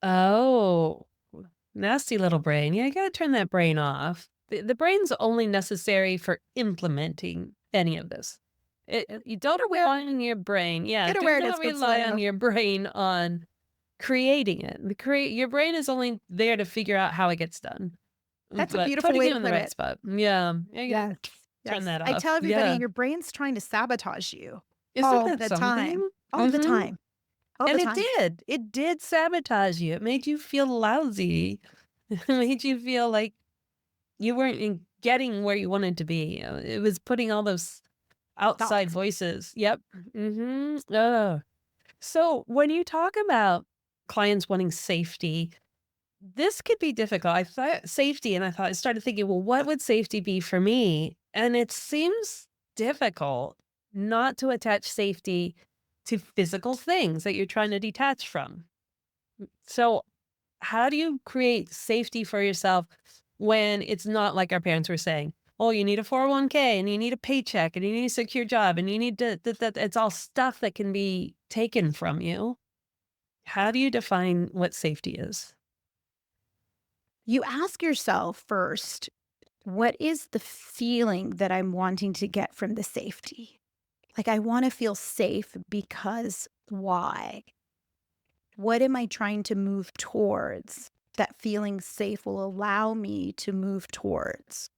Oh, nasty little brain. Yeah, you gotta turn that brain off. The brain's only necessary for implementing any of this. You don't rely on your brain. Yeah, Get do awareness, not rely on Consuelo. your brain on creating it. Your brain is only there to figure out how it gets done. That's a But beautiful putting way you to in the put right it. spot. Yeah. Yeah, you gotta Yes. turn Yes. that I off. tell everybody, Yeah. your brain's trying to sabotage you Isn't all that the time. something? All the Mhm. time. All the And it time. did. It did sabotage you. It made you feel lousy. It made you feel like you weren't getting where you wanted to be. It was putting all those outside Thoughts. voices. Yep. Oh. So when you talk about clients wanting safety, this could be difficult. I thought safety, and I started thinking, well, what would safety be for me? And it seems difficult not to attach safety to physical things that you're trying to detach from. So, how do you create safety for yourself when it's not like our parents were saying, oh, you need a 401k and you need a paycheck and you need a secure job and you need to, that it's all stuff that can be taken from you. How do you define what safety is? You ask yourself first, what is the feeling that I'm wanting to get from the safety? Like, I want to feel safe because why? What am I trying to move towards that feeling safe will allow me to move towards?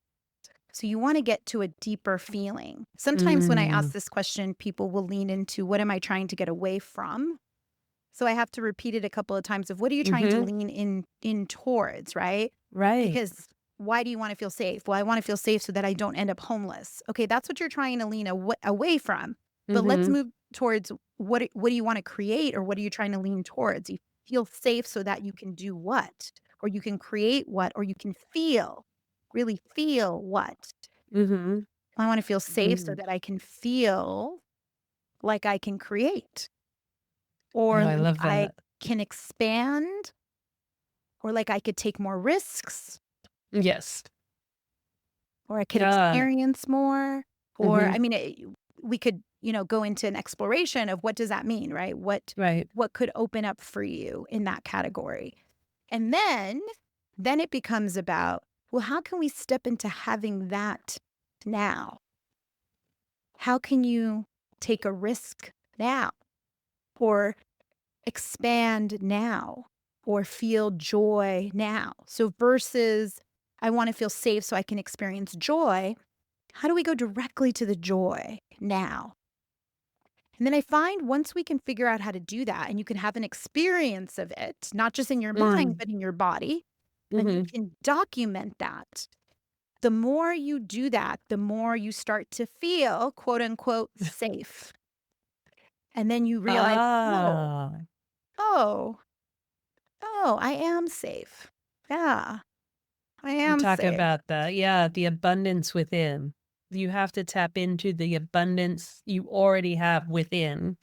So, you want to get to a deeper feeling. Sometimes when I ask Mm, this question, people will lean into what am I trying to get away from? So, I have to repeat it a couple of times of what are you trying to mm-hmm. lean in towards, right? Right. Because why do you want to feel safe? Well, I want to feel safe so that I don't end up homeless. Okay, that's what you're trying to lean away from. But let's Mm-hmm. move towards what do you want to create or what are you trying to lean towards? You feel safe so that you can do what? Or you can create what? Or you can feel, really feel what? Mm-hmm. I want to feel safe so Mm. that I can feel like I can create Oh, or I like love I that. can expand or like I could take more risks Yes. or I could Yeah. experience more. Or, Mm-hmm. I mean, we could, go into an exploration of what does that mean, right? Right. What could open up for you in that category? And then it becomes about, well, how can we step into having that now? How can you take a risk now or expand now or feel joy now? So versus I want to feel safe so I can experience joy. How do we go directly to the joy now? And then I find once we can figure out how to do that and you can have an experience of it, not just in your mind, Mm. but in your body, and you Mm-hmm. can document that. The more you do that, the more you start to feel quote unquote safe. And then you realize, oh, Ah. oh, oh, I am safe. Yeah, I am Talk safe. about that. Yeah, the abundance within. You have to tap into the abundance you already have within.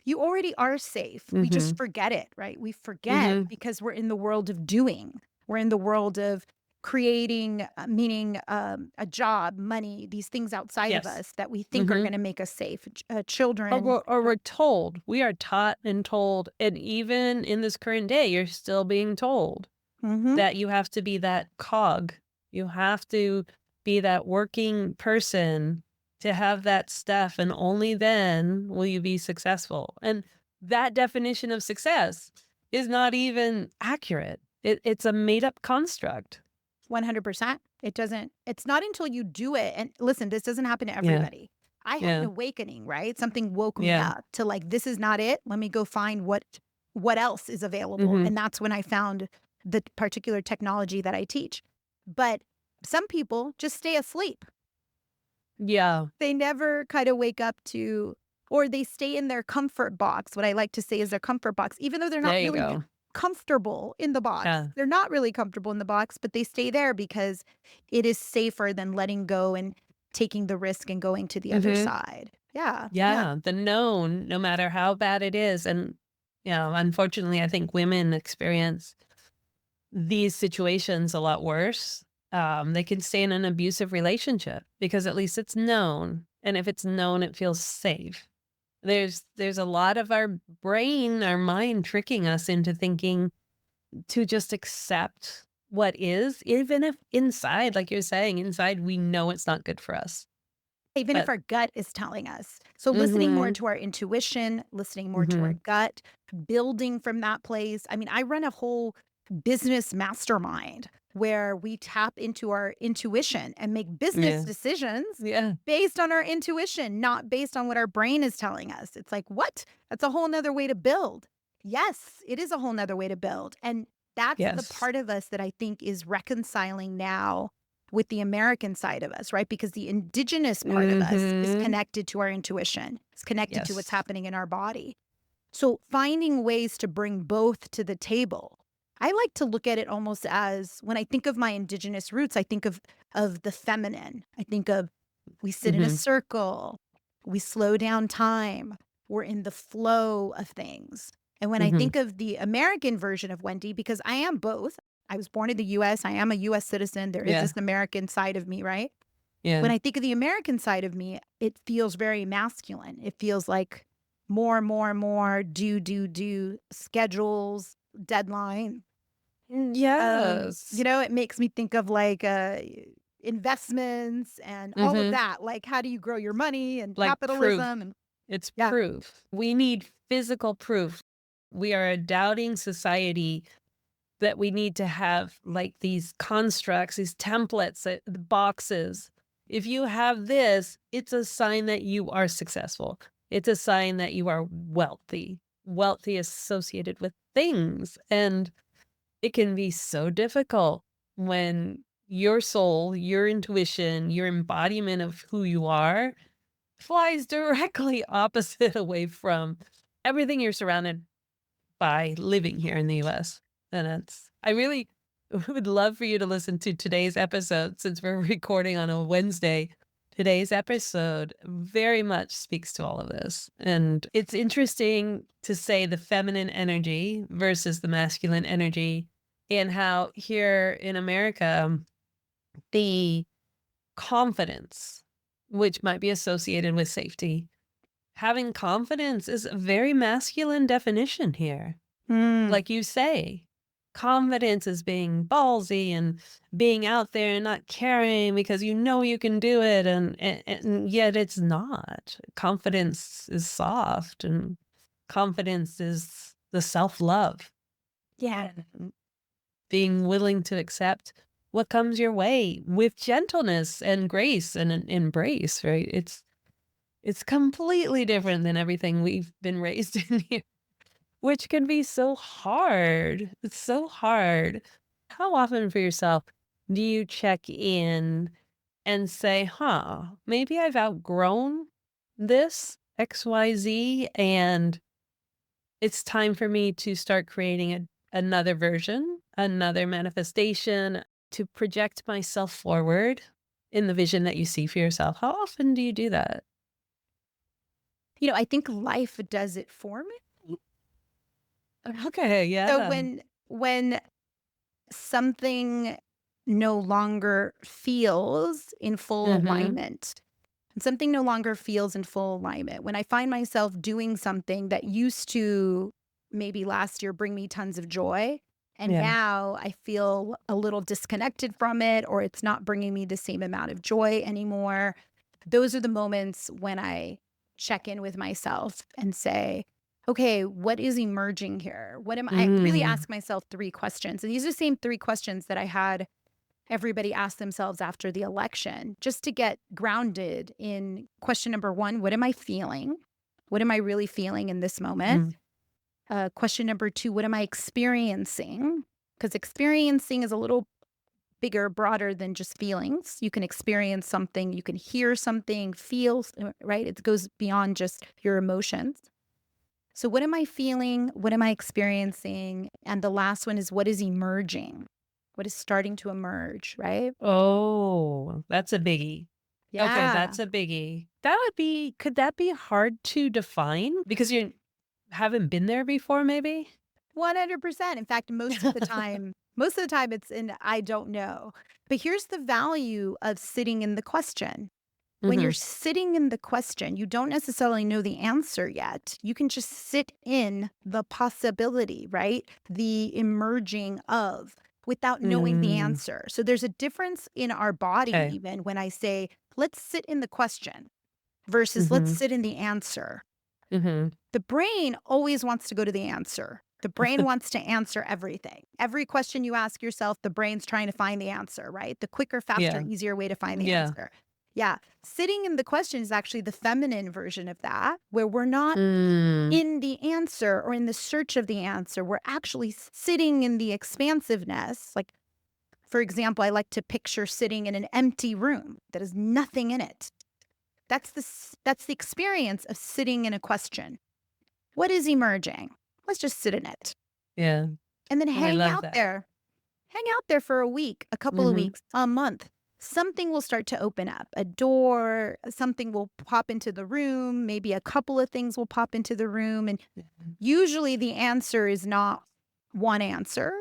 You already are safe. We Mhm. just forget it, right? We forget Mhm. because we're in the world of doing. We're in the world of creating, meaning a job, money, these things outside of Yes. us that we think are Mhm. going to make us safe. Or Children. we're told. We are taught and told, and even in this current day, you're still being told Hmm. that you have to be that cog. You have to be that working person to have that stuff, and only then will you be successful. And that definition of success is not even accurate. It's a made up construct. 100%. It doesn't, it's not until you do it. And listen, this doesn't happen to Yeah. everybody. I had an Yeah. awakening, right? Something woke me Yeah. up to like, this is not it. Let me go find what else is available. Hmm. And that's when I found the particular technology that I teach. But some people just stay asleep. Yeah. They never kind of wake up to, or they stay in their comfort box. What I like to say is their comfort box, even though they're not There you really go. comfortable in the box. Yeah. They're not really comfortable in the box, but they stay there because it is safer than letting go and taking the risk and going to the other Hmm. side. Yeah. Yeah. Yeah. The known, no matter how bad it is. And, unfortunately, I think women experience these situations a lot worse. They can stay in an abusive relationship because at least it's known. And if it's known, it feels safe. There's a lot of our brain, our mind tricking us into thinking to just accept what is, even if inside, like you're saying, inside we know it's not good for us. Even if But our gut is telling us. So listening more mhm, to our intuition, listening more to our mhm, gut, building from that place. I mean, I run a whole business mastermind where we tap into our intuition and make business yeah, decisions yeah, based on our intuition, not based on what our brain is telling us. It's like, what? That's a whole nother way to build. Yes, it is a whole nother way to build. And that's the yes, part of us that I think is reconciling now with the American side of us, right? Because the indigenous part of us is mhm, connected to our intuition, it's connected to what's yes, happening in our body. So finding ways to bring both to the table. I like to look at it almost as when I think of my indigenous roots, I think of the feminine. I think of we sit in a mhm, circle, we slow down time, we're in the flow of things. And when I mhm, think of the American version of Wendy, because I am both, I was born in the US, I am a US citizen, there is yeah, this American side of me, right? When yeah, I think of the American side of me, it feels very masculine. It feels like more, do, schedules, deadline. yes, It makes me think of like investments and all of mhm, that. Like, how do you grow your money and like proof. capitalism? And It's yeah, proof. We need physical proof. We are a doubting society that we need to have like these constructs, these templates, the boxes. If you have this, it's a sign that you are successful. It's a sign that you are wealthy. Wealthy associated with things. And it can be so difficult when your soul, your intuition, your embodiment of who you are flies directly opposite away from everything you're surrounded by living here in the US. And I really would love for you to listen to today's episode since we're recording on a Wednesday. Today's episode very much speaks to all of this. And it's interesting to say the feminine energy versus the masculine energy, and how here in America, the confidence, which might be associated with safety, having confidence is a very masculine definition here. Mm, Like you say, confidence is being ballsy and being out there and not caring because you know you can do it, and yet it's not. Confidence is soft, and confidence is the self-love. yeah. And being willing to accept what comes your way with gentleness and grace and an embrace, right? It's completely different than everything we've been raised in here. Which can be so hard. It's so hard. How often for yourself do you check in and say, huh, maybe I've outgrown this XYZ and it's time for me to start creating another version, another manifestation to project myself forward in the vision that you see for yourself? How often do you do that? I think life does it for me. Okay, So yeah. when something no longer feels in full Mm-hmm. alignment, and something no longer feels in full alignment. When I find myself doing something that used to maybe last year bring me tons of joy, and Yeah. now I feel a little disconnected from it, or it's not bringing me the same amount of joy anymore, those are the moments when I check in with myself and say, okay, what is emerging here? I really Mm. ask myself three questions. And these are the same three questions that I had everybody ask themselves after the election, just to get grounded in question number one: what am I feeling? What am I really feeling in this moment? Mhm. Question number two: what am I experiencing? Because experiencing is a little bigger, broader than just feelings. You can experience something, you can hear something, feel, right? It goes beyond just your emotions. So, what am I feeling? What am I experiencing? And the last one is, what is emerging? What is starting to emerge, right? Oh, that's a biggie. Okay, Yeah, that's a biggie. Could that be hard to define? Because you haven't been there before, maybe? 100%. In fact, most of the time, Most of the time it's in I don't know. But here's the value of sitting in the question. When you're Mm-hmm. sitting in the question, you don't necessarily know the answer yet. You can just sit in the possibility, right? The emerging of without knowing the Mm. answer. So there's a difference in our body, Okay. even when I say, let's sit in the question versus let's Mm-hmm. sit in the answer. Mm-hmm. The brain always wants to go to the answer. The brain wants to answer everything. Every question you ask yourself, the brain's trying to find the answer, right? The quicker, faster, Yeah. easier way to find the Yeah. answer. Yeah. Sitting in the question is actually the feminine version of that, where we're not Mm. in the answer or in the search of the answer. We're actually sitting in the expansiveness. Like, for example, I like to picture sitting in an empty room that has nothing in it. That's the experience of sitting in a question. What is emerging? Let's just sit in it Yeah. and then Oh, I hang love out that. there. Hang out there for a week, a couple of Mm-hmm. weeks, a month. Something will start to open up. A door, something will pop into the room. Maybe a couple of things will pop into the room. And usually the answer is not one answer.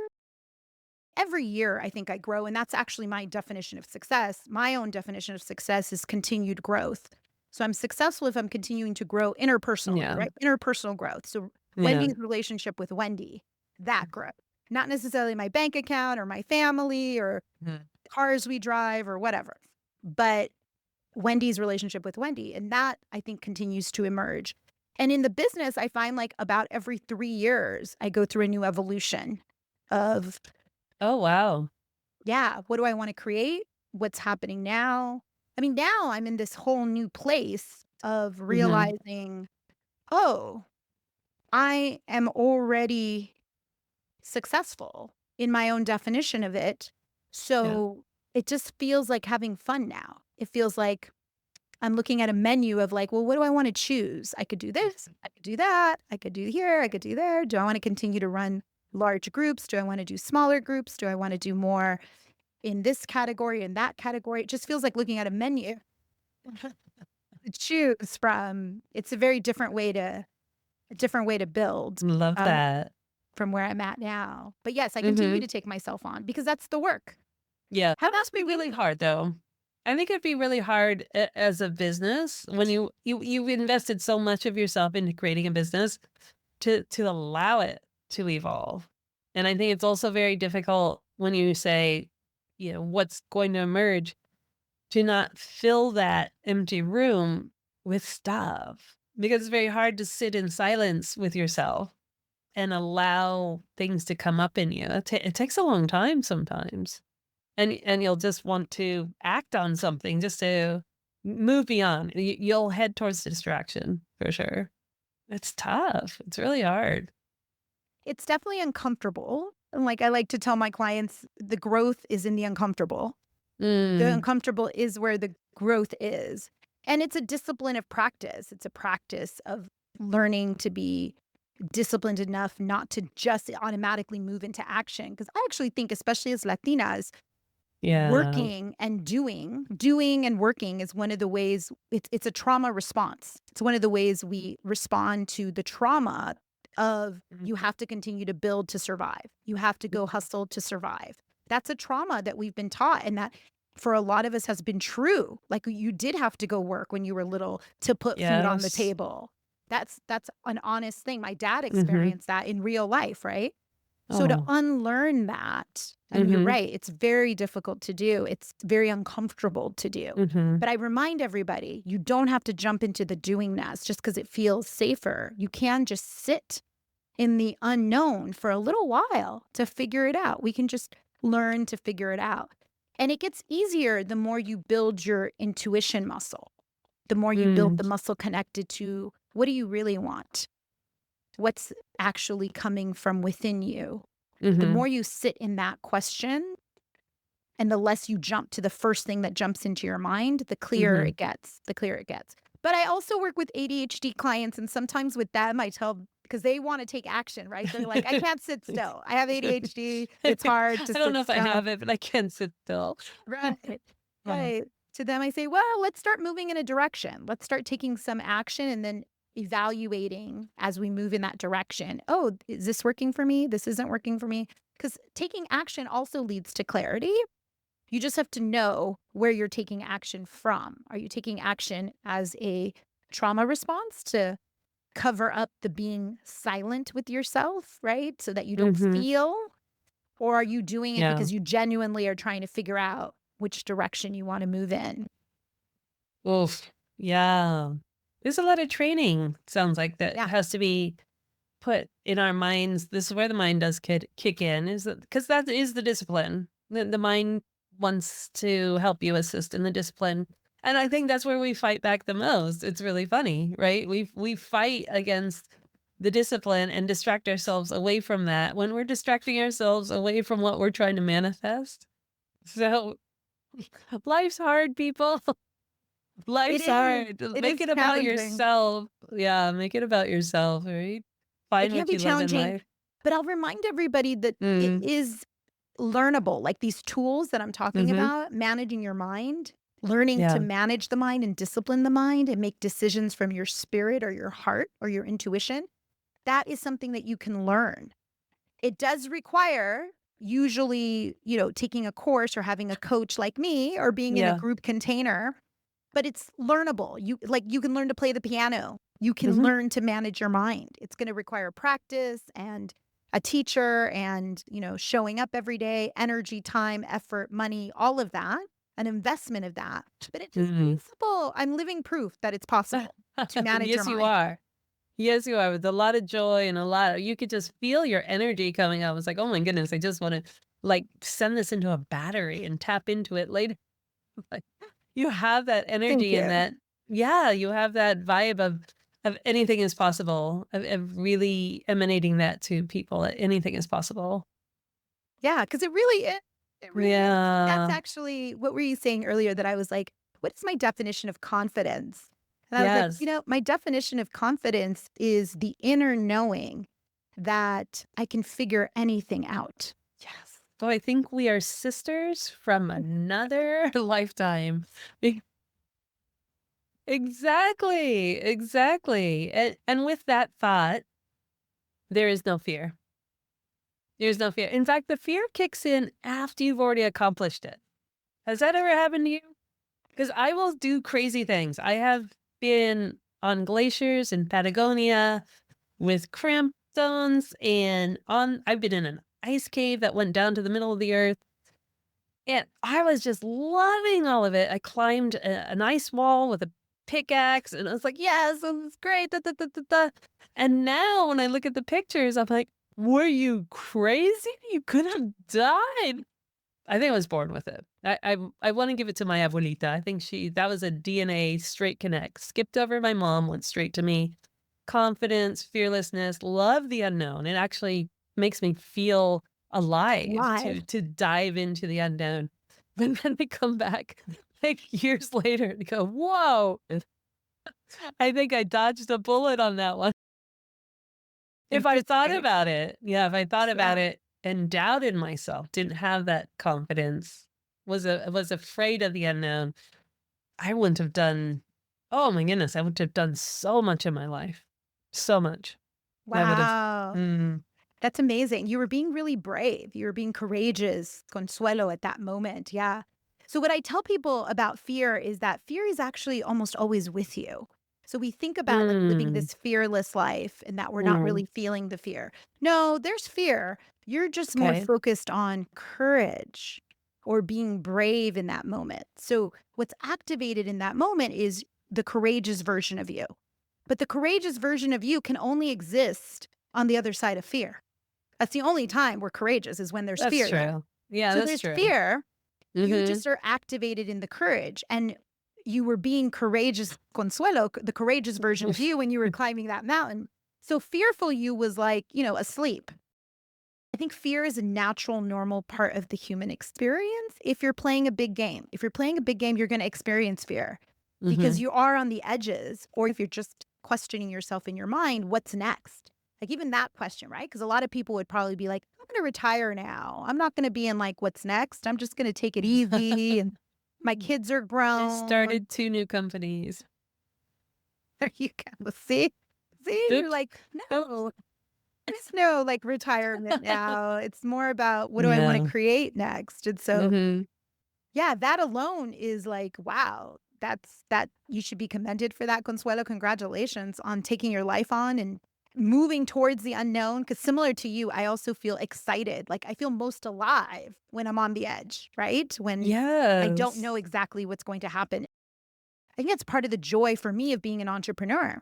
Every year, I think I grow. And that's actually my definition of success. My own definition of success is continued growth. So I'm successful if I'm continuing to grow interpersonally, Yeah. right? Interpersonal growth. So Yeah. Wendy's relationship with Wendy, that growth, not necessarily my bank account or my family or Mhm. cars we drive or whatever, but Wendy's relationship with Wendy. And that I think continues to emerge. And in the business, I find like about every 3 years, I go through a new evolution of, Oh, wow. yeah, what do I want to create? What's happening now? I mean, now I'm in this whole new place of Mm-hmm. realizing, oh, I am already successful in my own definition of it. Yeah. So it just feels like having fun now. It feels like I'm looking at a menu of like, well, what do I want to choose? I could do this, I could do that, I could do here, I could do there. Do I want to continue to run large groups? Do I want to do smaller groups? Do I want to do more in this category, in that category? It just feels like looking at a menu to choose from. It's a different way to build. Love Um, that. from where I'm at now. But yes, I continue Mm-hmm. to take myself on because that's the work. Yeah. How That about must be really hard though. I think it'd be really hard as a business when you've invested so much of yourself into creating a business to allow it to evolve. And I think it's also very difficult when you say, what's going to emerge to not fill that empty room with stuff because it's very hard to sit in silence with yourself and allow things to come up in you. It takes a long time sometimes. And you'll just want to act on something just to move beyond. You'll head towards distraction for sure. It's tough. It's really hard. it's definitely uncomfortable. And like I like to tell my clients, the growth is in the uncomfortable. The Mm, uncomfortable is where the growth is. And it's a discipline of practice. It's a practice of learning to be disciplined enough not to just automatically move into action. Because I actually think, especially as Latinas, yeah. working and doing and working is one of the ways it's a trauma response. It's one of the ways we respond to the trauma of you have to continue to build to survive. You have to go hustle to survive. That's a trauma that we've been taught and that for a lot of us has been true. Like you did have to go work when you were little to put food on the Yes. table. That's an honest thing. My dad Mhm. experienced that in real life, right? So to Oh. unlearn that, and you're Mhm. right, it's very difficult to do. It's very uncomfortable to do. Mhm. But I remind everybody, you don't have to jump into the doingness just because it feels safer. You can just sit in the unknown for a little while to figure it out. We can just learn to figure it out. And it gets easier the more you build your intuition muscle, the more you build Mm. the muscle connected to what do you really want? What's actually coming from within you? The Mhm. more you sit in that question and the less you jump to the first thing that jumps into your mind, the clearer Mhm. it gets, the clearer it gets. But I also work with ADHD clients, and sometimes with them, I tell because they want to take action, right? They're like, I can't sit still. I have ADHD. It's hard to I don't sit know if I still. have it, but I can sit still. Right. Yeah. Right. To them, I say, well, let's start moving in a direction. Let's start taking some action and then evaluating as we move in that direction. Oh, is this working for me? This isn't working for me. Because taking action also leads to clarity. You just have to know where you're taking action from. Are you taking action as a trauma response to cover up the being silent with yourself, right? So that you don't Mm-hmm. feel? Or are you doing it Yeah. because you genuinely are trying to figure out which direction you want to move in? Oof. Yeah. There's a lot of training, sounds like, that Yeah. has to be put in our minds. This is where the mind does kick in, is that because that is the discipline. The mind wants to help you assist in the discipline. And I think that's where we fight back the most. It's really funny, right? We fight against the discipline and distract ourselves away from that when we're distracting ourselves away from what we're trying to manifest. So life's hard, people. It Life's is. hard. It Make is it about challenging. yourself. Yeah, make it about yourself, right? It Find can what be you love in challenging, life. but I'll remind everybody that it Mm, is learnable. Like these tools that I'm talking mhm. about, managing your mind, learning to Yeah. manage the mind and discipline the mind and make decisions from your spirit or your heart or your intuition. That is something that you can learn. It does require usually, taking a course or having a coach like me or being in a Yeah. group container, but it's learnable. You can learn to play the piano. You can Mhm. learn to manage your mind. It's going to require practice and a teacher and, showing up every day, energy, time, effort, money, all of that, an investment of that. But it is Mhm. possible. I'm living proof that it's possible to manage your Yes, you mind. are. Yes, you are. With a lot of joy and a lot of, you could just feel your energy coming up. It's like, oh my goodness, I just want to like send this into a battery and tap into it later. Like you have that Thank energy and you. that, yeah, you have that vibe of anything is possible, of really emanating that to people, that anything is possible. Yeah, because it really is. It really is. That's Yeah. actually what were you saying earlier that I was like, what is my definition of confidence? And I was like, Yes. my definition of confidence is the inner knowing that I can figure anything out. Yes. So I think we are sisters from another lifetime. Be- Exactly. Exactly. And with that thought, there is no fear. There's no fear. In fact, the fear kicks in after you've already accomplished it. Has that ever happened to you? Because I will do crazy things. I have been on glaciers in Patagonia with cramp zones, and I've been in an ice cave that went down to the middle of the earth. And I was just loving all of it. I climbed an ice wall with a pickaxe, and I was like, yes, this is great. Da, da, da, da, da. And now when I look at the pictures, I'm like, were you crazy? You could have died. I think I was born with it. I want to give it to my abuelita. I think that was a DNA straight connect. Skipped over my mom, went straight to me. Confidence, fearlessness, love the unknown. It actually makes me feel alive Live. to dive into the unknown. But then I come back like years later and go, whoa, I think I dodged a bullet on that one. If I thought Interesting. about it, yeah, if I thought about Yeah. it and doubted myself, didn't have that confidence, was afraid of the unknown, I wouldn't have done, oh my goodness, I would have done so much in my life. So much. I would have, Wow. mm, That's amazing. You were being really brave. You were being courageous, Consuelo, at that moment. Yeah. So, what I tell people about fear is that fear is actually almost always with you. So, we think about like living mm, this fearless life and that we're not mm, really feeling the fear. No, there's fear. You're just more okay. focused on courage or being brave in that moment. So, what's activated in that moment is the courageous version of you. But the courageous version of you can only exist on the other side of fear. That's the only time we're courageous is when there's That's fear there. true. Yeah, So that's there's true. fear, you Mhm. just are activated in the courage and you were being courageous, Consuelo, the courageous version of you when you were climbing that mountain. So fearful you was like, asleep. I think fear is a natural, normal part of the human experience. If you're playing a big game, you're going to experience fear because Mhm. you are on the edges. Or if you're just questioning yourself in your mind, what's next? Like even that question, right? Because a lot of people would probably be like, I'm going to retire now. I'm not going to be in like, what's next? I'm just going to take it easy. And my kids are I grown. started 2 new companies. There you go. See? See, you're Oops. like, Oops. no. There's no like retirement now. It's more about what do I want to No. create next? And so, Mhm. yeah, that alone is like, wow, that you should be commended for that, Consuelo. Congratulations on taking your life on and moving towards the unknown. Because similar to you, I also feel excited. Like I feel most alive when I'm on the edge, right? When I don't Yes. know exactly what's going to happen. I think that's part of the joy for me of being an entrepreneur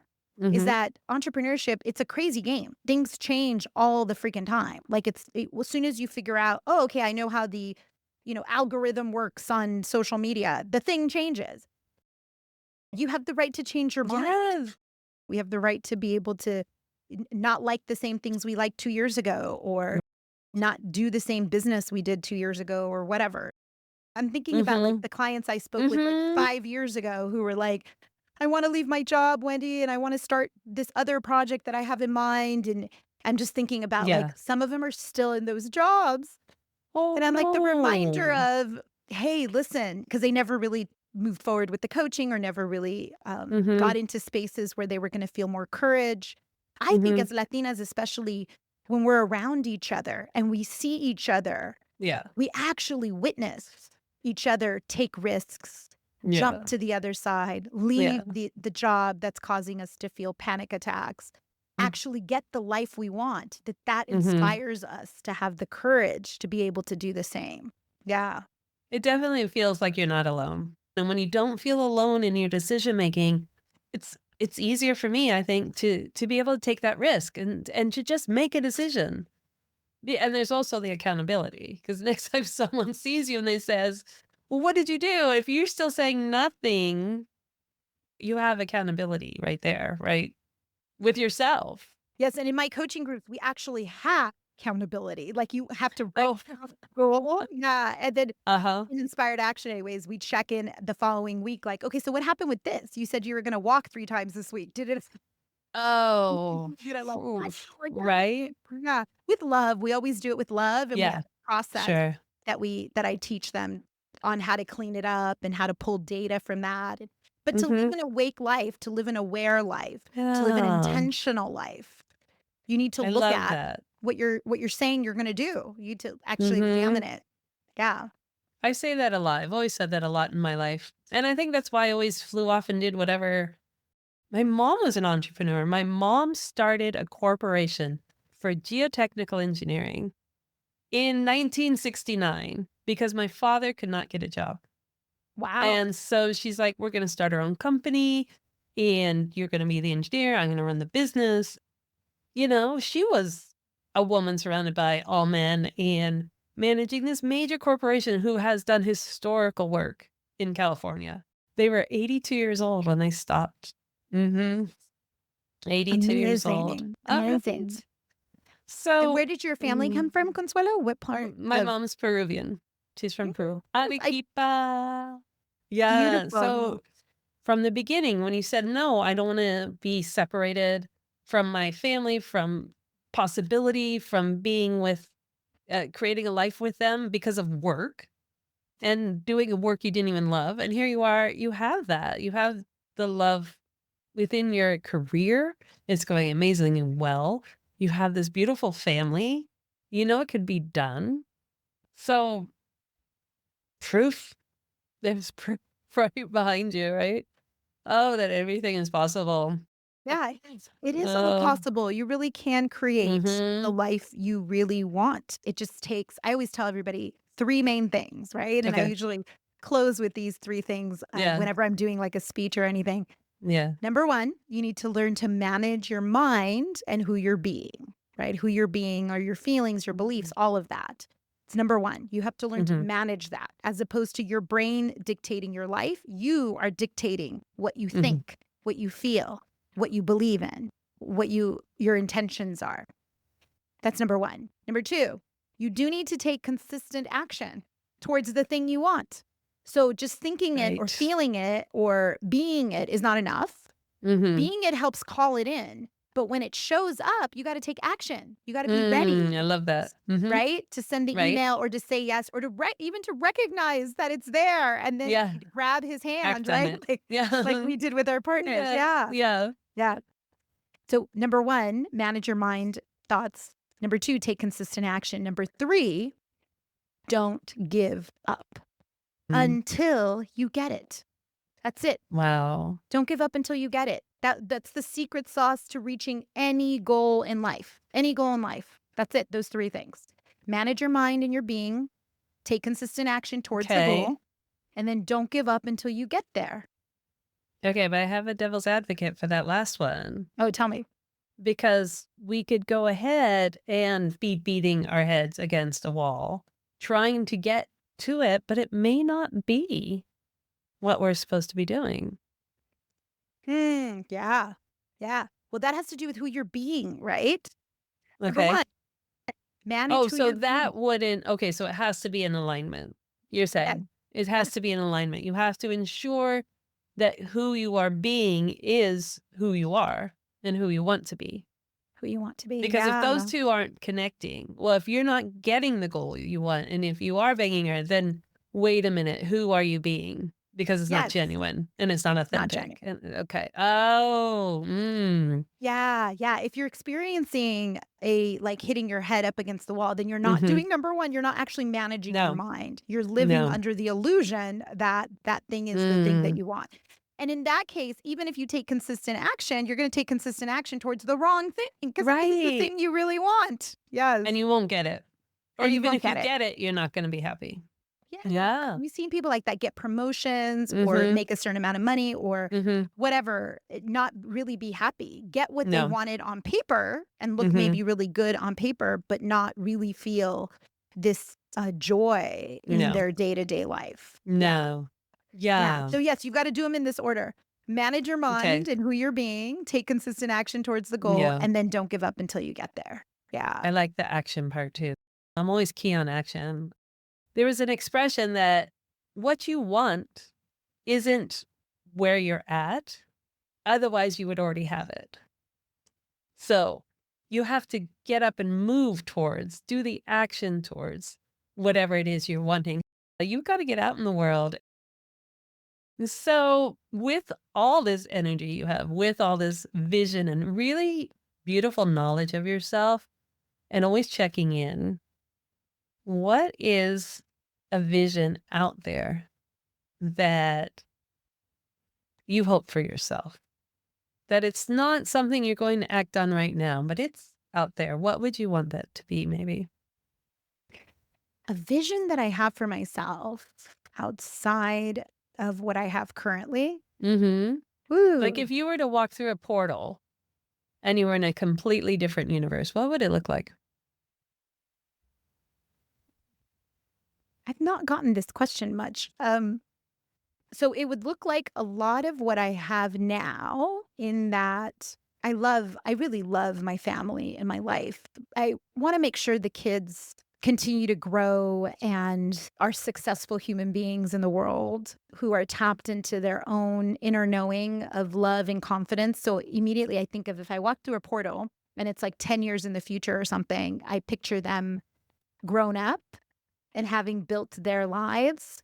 is Mhm. that entrepreneurship, it's a crazy game. Things change all the freaking time. Like as soon as you figure out, oh, okay, I know how the, algorithm works on social media, the thing changes. You have the right to change your mind. Yes. We have the right to be able to not like the same things we liked 2 years ago or not do the same business we did 2 years ago or whatever. I'm thinking about like Mhm. the clients I spoke with like Mhm. 5 years ago who were like, I want to leave my job, Wendy, and I want to start this other project that I have in mind. And I'm just thinking about like Yeah. some of them are still in those jobs. Oh, And I'm like the reminder no. of, hey, listen, because they never really moved forward with the coaching or never really got Mhm. into spaces where they were going to feel more courage. I think Mhm. as Latinas, especially when we're around each other and we see each other, Yeah. we actually witness each other take risks, jump Yeah. to the other side, Yeah. leave the job that's causing us to feel panic attacks, Mm. actually get the life we want, that Mhm. inspires us to have the courage to be able to do the same. Yeah. It definitely feels like you're not alone. And when you don't feel alone in your decision making, it's easier for me, I think, to be able to take that risk and to just make a decision. Yeah, and there's also the accountability because next time someone sees you and they says, "Well, what did you do?" If you're still saying nothing, you have accountability right there, right? With yourself. Yes, and in my coaching groups, we actually have accountability. Like you have to write Oh, down a goal. Yeah. And then uh-huh. in inspired action anyways, we check in the following week, like, okay, so what happened with this? You said you were gonna walk 3 times this week. Did it Oh, like, what? right? Yeah. With love. We always do it with love and we have Yeah, a process sure. that I teach them on how to clean it up and how to pull data from that. But to live Mhm. an awake life, to live an aware life, to live an Yeah, intentional life, you need to I look love at that. what you're saying you're gonna do. You need to actually examine Mhm. it. Yeah. I say that a lot. I've always said that a lot in my life, and I think that's why I always flew off and did whatever. My mom was an entrepreneur. My mom started a corporation for geotechnical engineering in 1969 because my father could not get a job. Wow. And so she's like, "We're gonna start our own company, and you're gonna be the engineer, I'm gonna run the business." She was a woman surrounded by all men and managing this major corporation who has done historical work in California. They were 82 years old when they stopped. Mhm. 82 years old. Amazing. Amazing. Right. And So, where did your family come mm, from, Consuelo? What part my of mom's Peruvian. She's from Peru. Yes, I Arequipa. Yeah, beautiful. so from the beginning, when he said, "No, I don't wanna be separated from my family, from possibility, from being with creating a life with them because of work and doing a work you didn't even love." And here you are, you have that. You have the love within your career. It's going amazingly well. You have this beautiful family. You know it could be done. So proof, there's proof right behind you, right? Oh, that everything is possible. Yeah, it is all Oh, possible. You really can create the mhm. life you really want. It just takes I always tell everybody 3 main things, right? And I Okay. usually close with these 3 things, Yeah. whenever I'm doing, like, a speech or anything. Yeah. Number 1, you need to learn to manage your mind and who you're being, right? Who you're being are your feelings, your beliefs, all of that. It's number 1. You have to learn to Mhm. manage that as opposed to your brain dictating your life. You are dictating what you Mhm. think, what you feel, what you believe in, your intentions are. That's number 1. Number 2, you do need to take consistent action towards the thing you want. So just thinking it or Right. feeling it or being it is not enough. Mhm. Being it helps call it in, but when it shows up, you gotta take action. You gotta be ready, I love that. Mhm. right? To send the Right. email or to say yes or to even to recognize that it's there and then Yeah. grab his hand, Act on right? it. Like Yeah. we did with our partners. Yeah. Yeah. Yeah. Yeah. So number 1, manage your mind thoughts. Number 2, take consistent action. Number 3, don't give up Mm. until you get it. That's it. Wow. Don't give up until you get it. That's the secret sauce to reaching any goal in life. Any goal in life. That's it. Those 3 things. Manage your mind and your being, take consistent action towards the Okay. goal, and then don't give up until you get there. Okay, but I have a devil's advocate for that last one Oh, tell me. because we could go ahead and be beating our heads against a wall, trying to get to it, but it may not be what we're supposed to be doing. Yeah. Yeah. Well, that has to do with who you're being, right? Number Okay. 1, manage Oh, who so you're being. that wouldn't, okay, so it has to be in alignment. You're Yes, saying it has yes. to be in alignment. You have to ensure that who you are being is who you are and who you want to be. Who you want to be. Because if those Yeah. two aren't connecting, well, if you're not getting the goal you want, and if you are banging your head, then wait a minute, who are you being? Because it's not Yes. genuine and it's not Not authentic. genuine. And okay. Oh, Yeah, yeah. If you're experiencing like hitting your head up against the wall, then you're not mm-hmm. doing number 1, you're not actually managing your No, mind. You're living no. under the illusion that that thing is the thing that Mm, you want. And in that case, even if you take consistent action, you're going to take consistent action towards the wrong thing because it is the right. thing you really want. Yes. And you won't get it. Or And you even won't if you get it. get it, you're not going to be happy. Yeah. Yeah. We've seen people like that get promotions or Mm-hmm. make a certain amount of money or Mm-hmm. whatever, not really be happy. Get what they No. wanted on paper and look Mm-hmm. maybe really good on paper, but not really feel this joy in No. their day-to-day life. Yeah. No. Yeah. Yeah. So yes, you've got to do them in this order. Manage your Okay. mind and who you're being, take consistent action towards the goal, Yeah. and then don't give up until you get there. Yeah. I like the action part too. I'm always key on action. There was an expression that what you want isn't where you're at. Otherwise, you would already have it. So you have to get up and move towards, do the action towards whatever it is you're wanting. You've got to get out in the world. So, with all this energy you have, with all this vision and really beautiful knowledge of yourself, and always checking in, what is a vision out there that you hope for yourself? That it's not something you're going to act on right now, but it's out there. What would you want that to be, maybe? A vision that I have for myself outside of what I have currently. Mm-hmm. Like Ooh, if you were to walk through a portal and you were in a completely different universe, what would it look like? I've not gotten this question much. So it would look like a lot of what I have now in that I really love my family and my life. I want to make sure the kids continue to grow and are successful human beings in the world who are tapped into their own inner knowing of love and confidence. So immediately I think of if I walk through a portal and it's like 10 years in the future or something, I picture them grown up and having built their lives.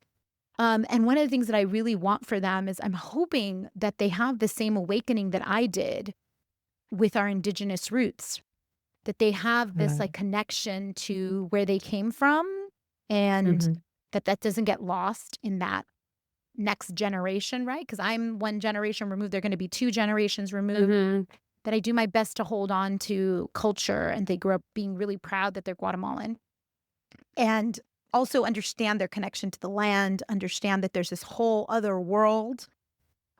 And one of the things that I really want for them is I'm hoping that they have the same awakening that I did with our indigenous roots, that they have this Right. like connection to where they came from and Mhm. that doesn't get lost in that next generation, right? Because I'm one generation removed, they're going to be 2 generations removed. Mhm. That I do my best to hold on to culture and they grew up being really proud that they're Guatemalan and also understand their connection to the land, understand that there's this whole other world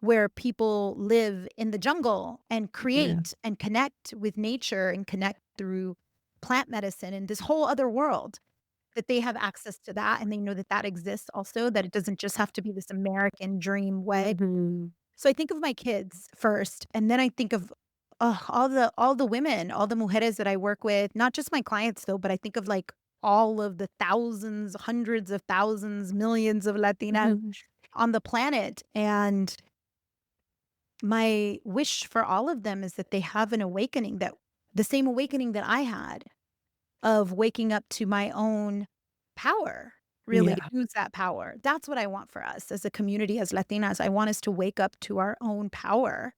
where people live in the jungle and Yeah. create and connect with nature and connect through plant medicine and this whole other world that they have access to that and they know that that exists also, that it doesn't just have to be this American dream way. Mhm. So I think of my kids first, and then I think of all the women, all the mujeres that I work with, not just my clients though, but I think of like all of the thousands, hundreds of thousands, millions of Latinas Mhm. on the planet. And my wish for all of them is that they have an awakening that the same awakening that I had of waking up to my own power, really Yeah. use that power. That's what I want for us as a community, as Latinas. I want us to wake up to our own power,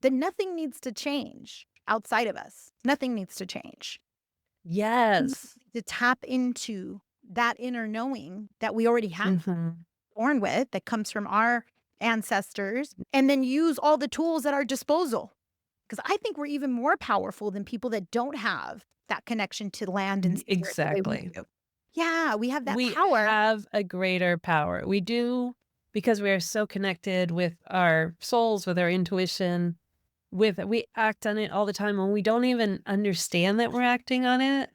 that nothing needs to change outside of us. Nothing needs to change. Yes. To tap into that inner knowing that we already have, born with, that comes from our ancestors, and then use all the tools at our disposal. Because I think we're even more powerful than people that don't have that connection to land and spirit the way we Exactly. do. Yeah, we have that We power. have a greater power. We do, because we are so connected with our souls, with our intuition, we act on it all the time and we don't even understand that we're acting on it.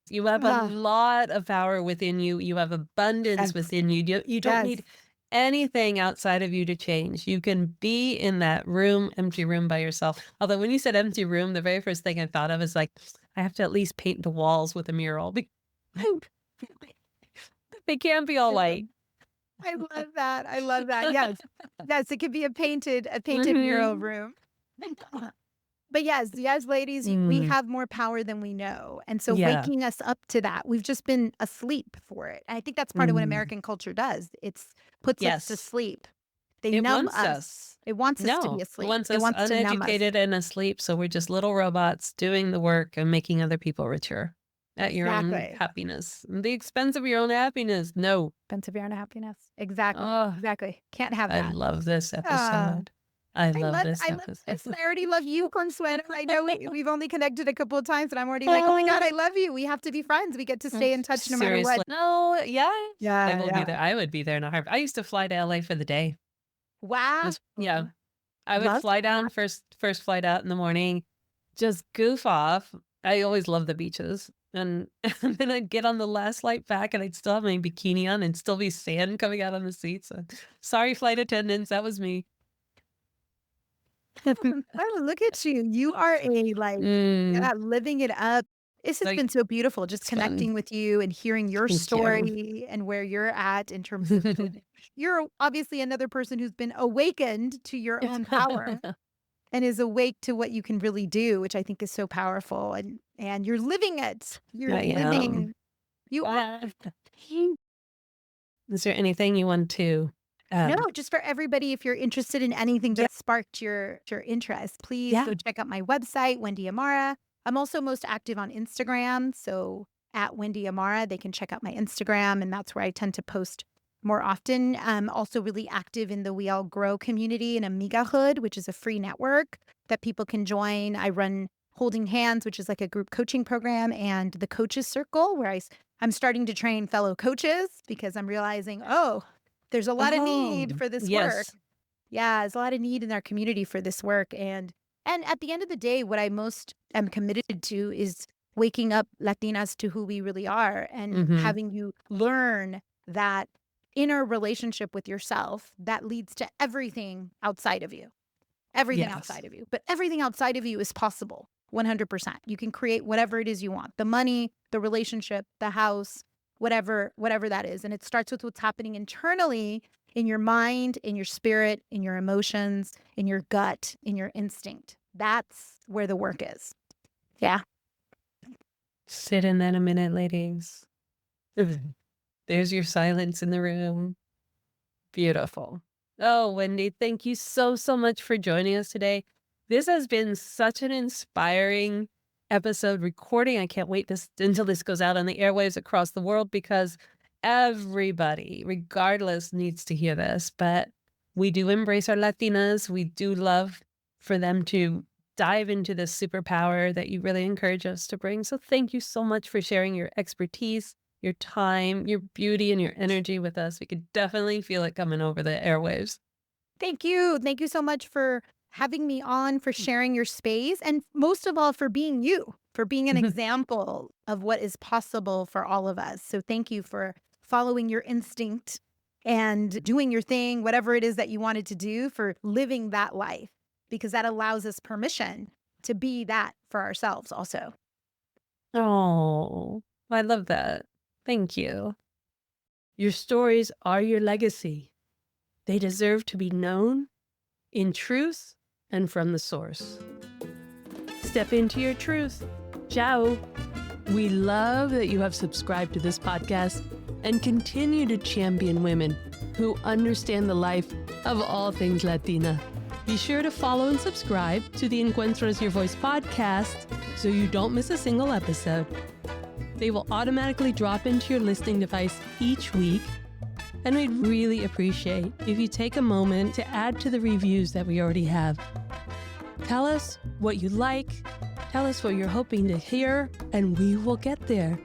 You have a Ah, lot of power within you. You have abundance yes, within you. You don't yes. need anything outside of you to change. You can be in that room, empty room by yourself. Although when you said empty room, the very first thing I thought of is like, I have to at least paint the walls with a mural. They can't be all white. I love that. I love that. Yes. Yes, it could be a painted mural Mhm. room. But yes, ladies, we Mm, have more power than we know. And so yeah. waking us up to that, we've just been asleep for it. I think that's part of what Mm, American culture does. It's puts us to yes. sleep. They It numb wants us. us. It wants us to be No, it asleep. wants It us wants to numb us. uneducated and asleep. So we're just little robots doing the work and making other people richer at your own Exactly. happiness, the expense of your own happiness. No. Perseverance and happiness. Exactly. Oh, Exactly. Can't have I that. love this Ah. episode. I love this I love episode. this, and I already love you, Consuelo. I know we've only connected a couple of times, and I'm already like, oh my God, I love you. We have to be friends. We get to stay in touch no matter what. Seriously. No, yeah. I Yeah, will be yeah. there. I would be there in a heartbeat. I used to fly to LA for the day. Wow. Just yeah. I would Love fly down that. first flight out in the morning, just goof off. I always love the beaches. And, and then I'd get on the last flight back and I'd still have my bikini on and still be sand coming out on the seats. Sorry, flight attendants, that was me. Oh, look at you. You are Mm, living it up. This has like been so beautiful, just it's fun. connecting with you and hearing your Thank you. story and where you're at in terms of you're obviously another person who's been awakened to your own power and is awake to what you can really do, which I think is so powerful. And you're living it. You're I am. living. You are. Is there anything you want to No, add? just for everybody, if you're interested in anything Yeah. that sparked your interest, please Yeah. go check out my website, Wendy Amara. I'm also most active on Instagram. So at Wendy Amara, they can check out my Instagram, and that's where I tend to post more often. I'm also really active in the We All Grow community in Amigahood, which is a free network that people can join. I run Holding Hands, which is like a group coaching program, and the Coaches Circle, where I'm starting to train fellow coaches because I'm realizing, oh, there's a lot of Oh, need for this work. yes. Yeah, there's a lot of need in our community for this work. And at the end of the day, what I most am committed to is waking up Latinas to who we really are and Hmm. having you learn that inner relationship with yourself that leads to everything outside of you. Everything Yes. outside of you. But everything outside of you is possible. 100%. You can create whatever it is you want. The money, the relationship, the house, whatever that is. And it starts with what's happening internally in your mind, in your spirit, in your emotions, in your gut, in your instinct. That's where the work is. Yeah. Sit in that a minute, ladies. There's your silence in the room. Beautiful. Oh, Wendy, thank you so much for joining us today. This has been such an inspiring episode recording. I can't wait until this goes out on the airwaves across the world because everybody, regardless, needs to hear this. But we do embrace our Latinas. We do love for them to dive into this superpower that you really encourage us to bring. So thank you so much for sharing your expertise, your time, your beauty, and your energy with us. We could definitely feel it coming over the airwaves. Thank you. Thank you so much for having me on, for sharing your space, and most of all, for being you, for being an example of what is possible for all of us. So thank you for following your instinct and doing your thing, whatever it is that you wanted to do, for living that life, because that allows us permission to be that for ourselves also. Oh, I love that. Thank you. Your stories are your legacy. They deserve to be known in truth and from the source. Step into your truth. Ciao. We love that you have subscribed to this podcast and continue to champion women who understand the life of all things Latina. Be sure to follow and subscribe to the Encuentras Your Voice podcast so you don't miss a single episode. They will automatically drop into your listening device each week, and we'd really appreciate if you take a moment to add to the reviews that we already have. Tell us what you like, tell us what you're hoping to hear, and we will get there.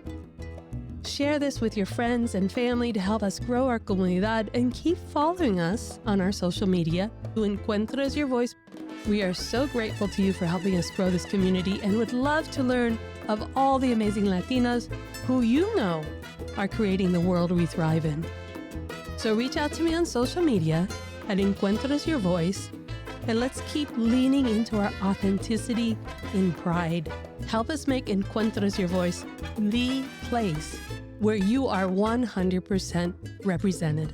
Share this with your friends and family to help us grow our comunidad, and keep following us on our social media to Encuentras Your Voice. We are so grateful to you for helping us grow this community and would love to learn of all the amazing Latinas who you know are creating the world we thrive in. So reach out to me on social media at Encuentras Your Voice, and let's keep leaning into our authenticity in pride. Help us make Encuentras Your Voice the place where you are 100% represented.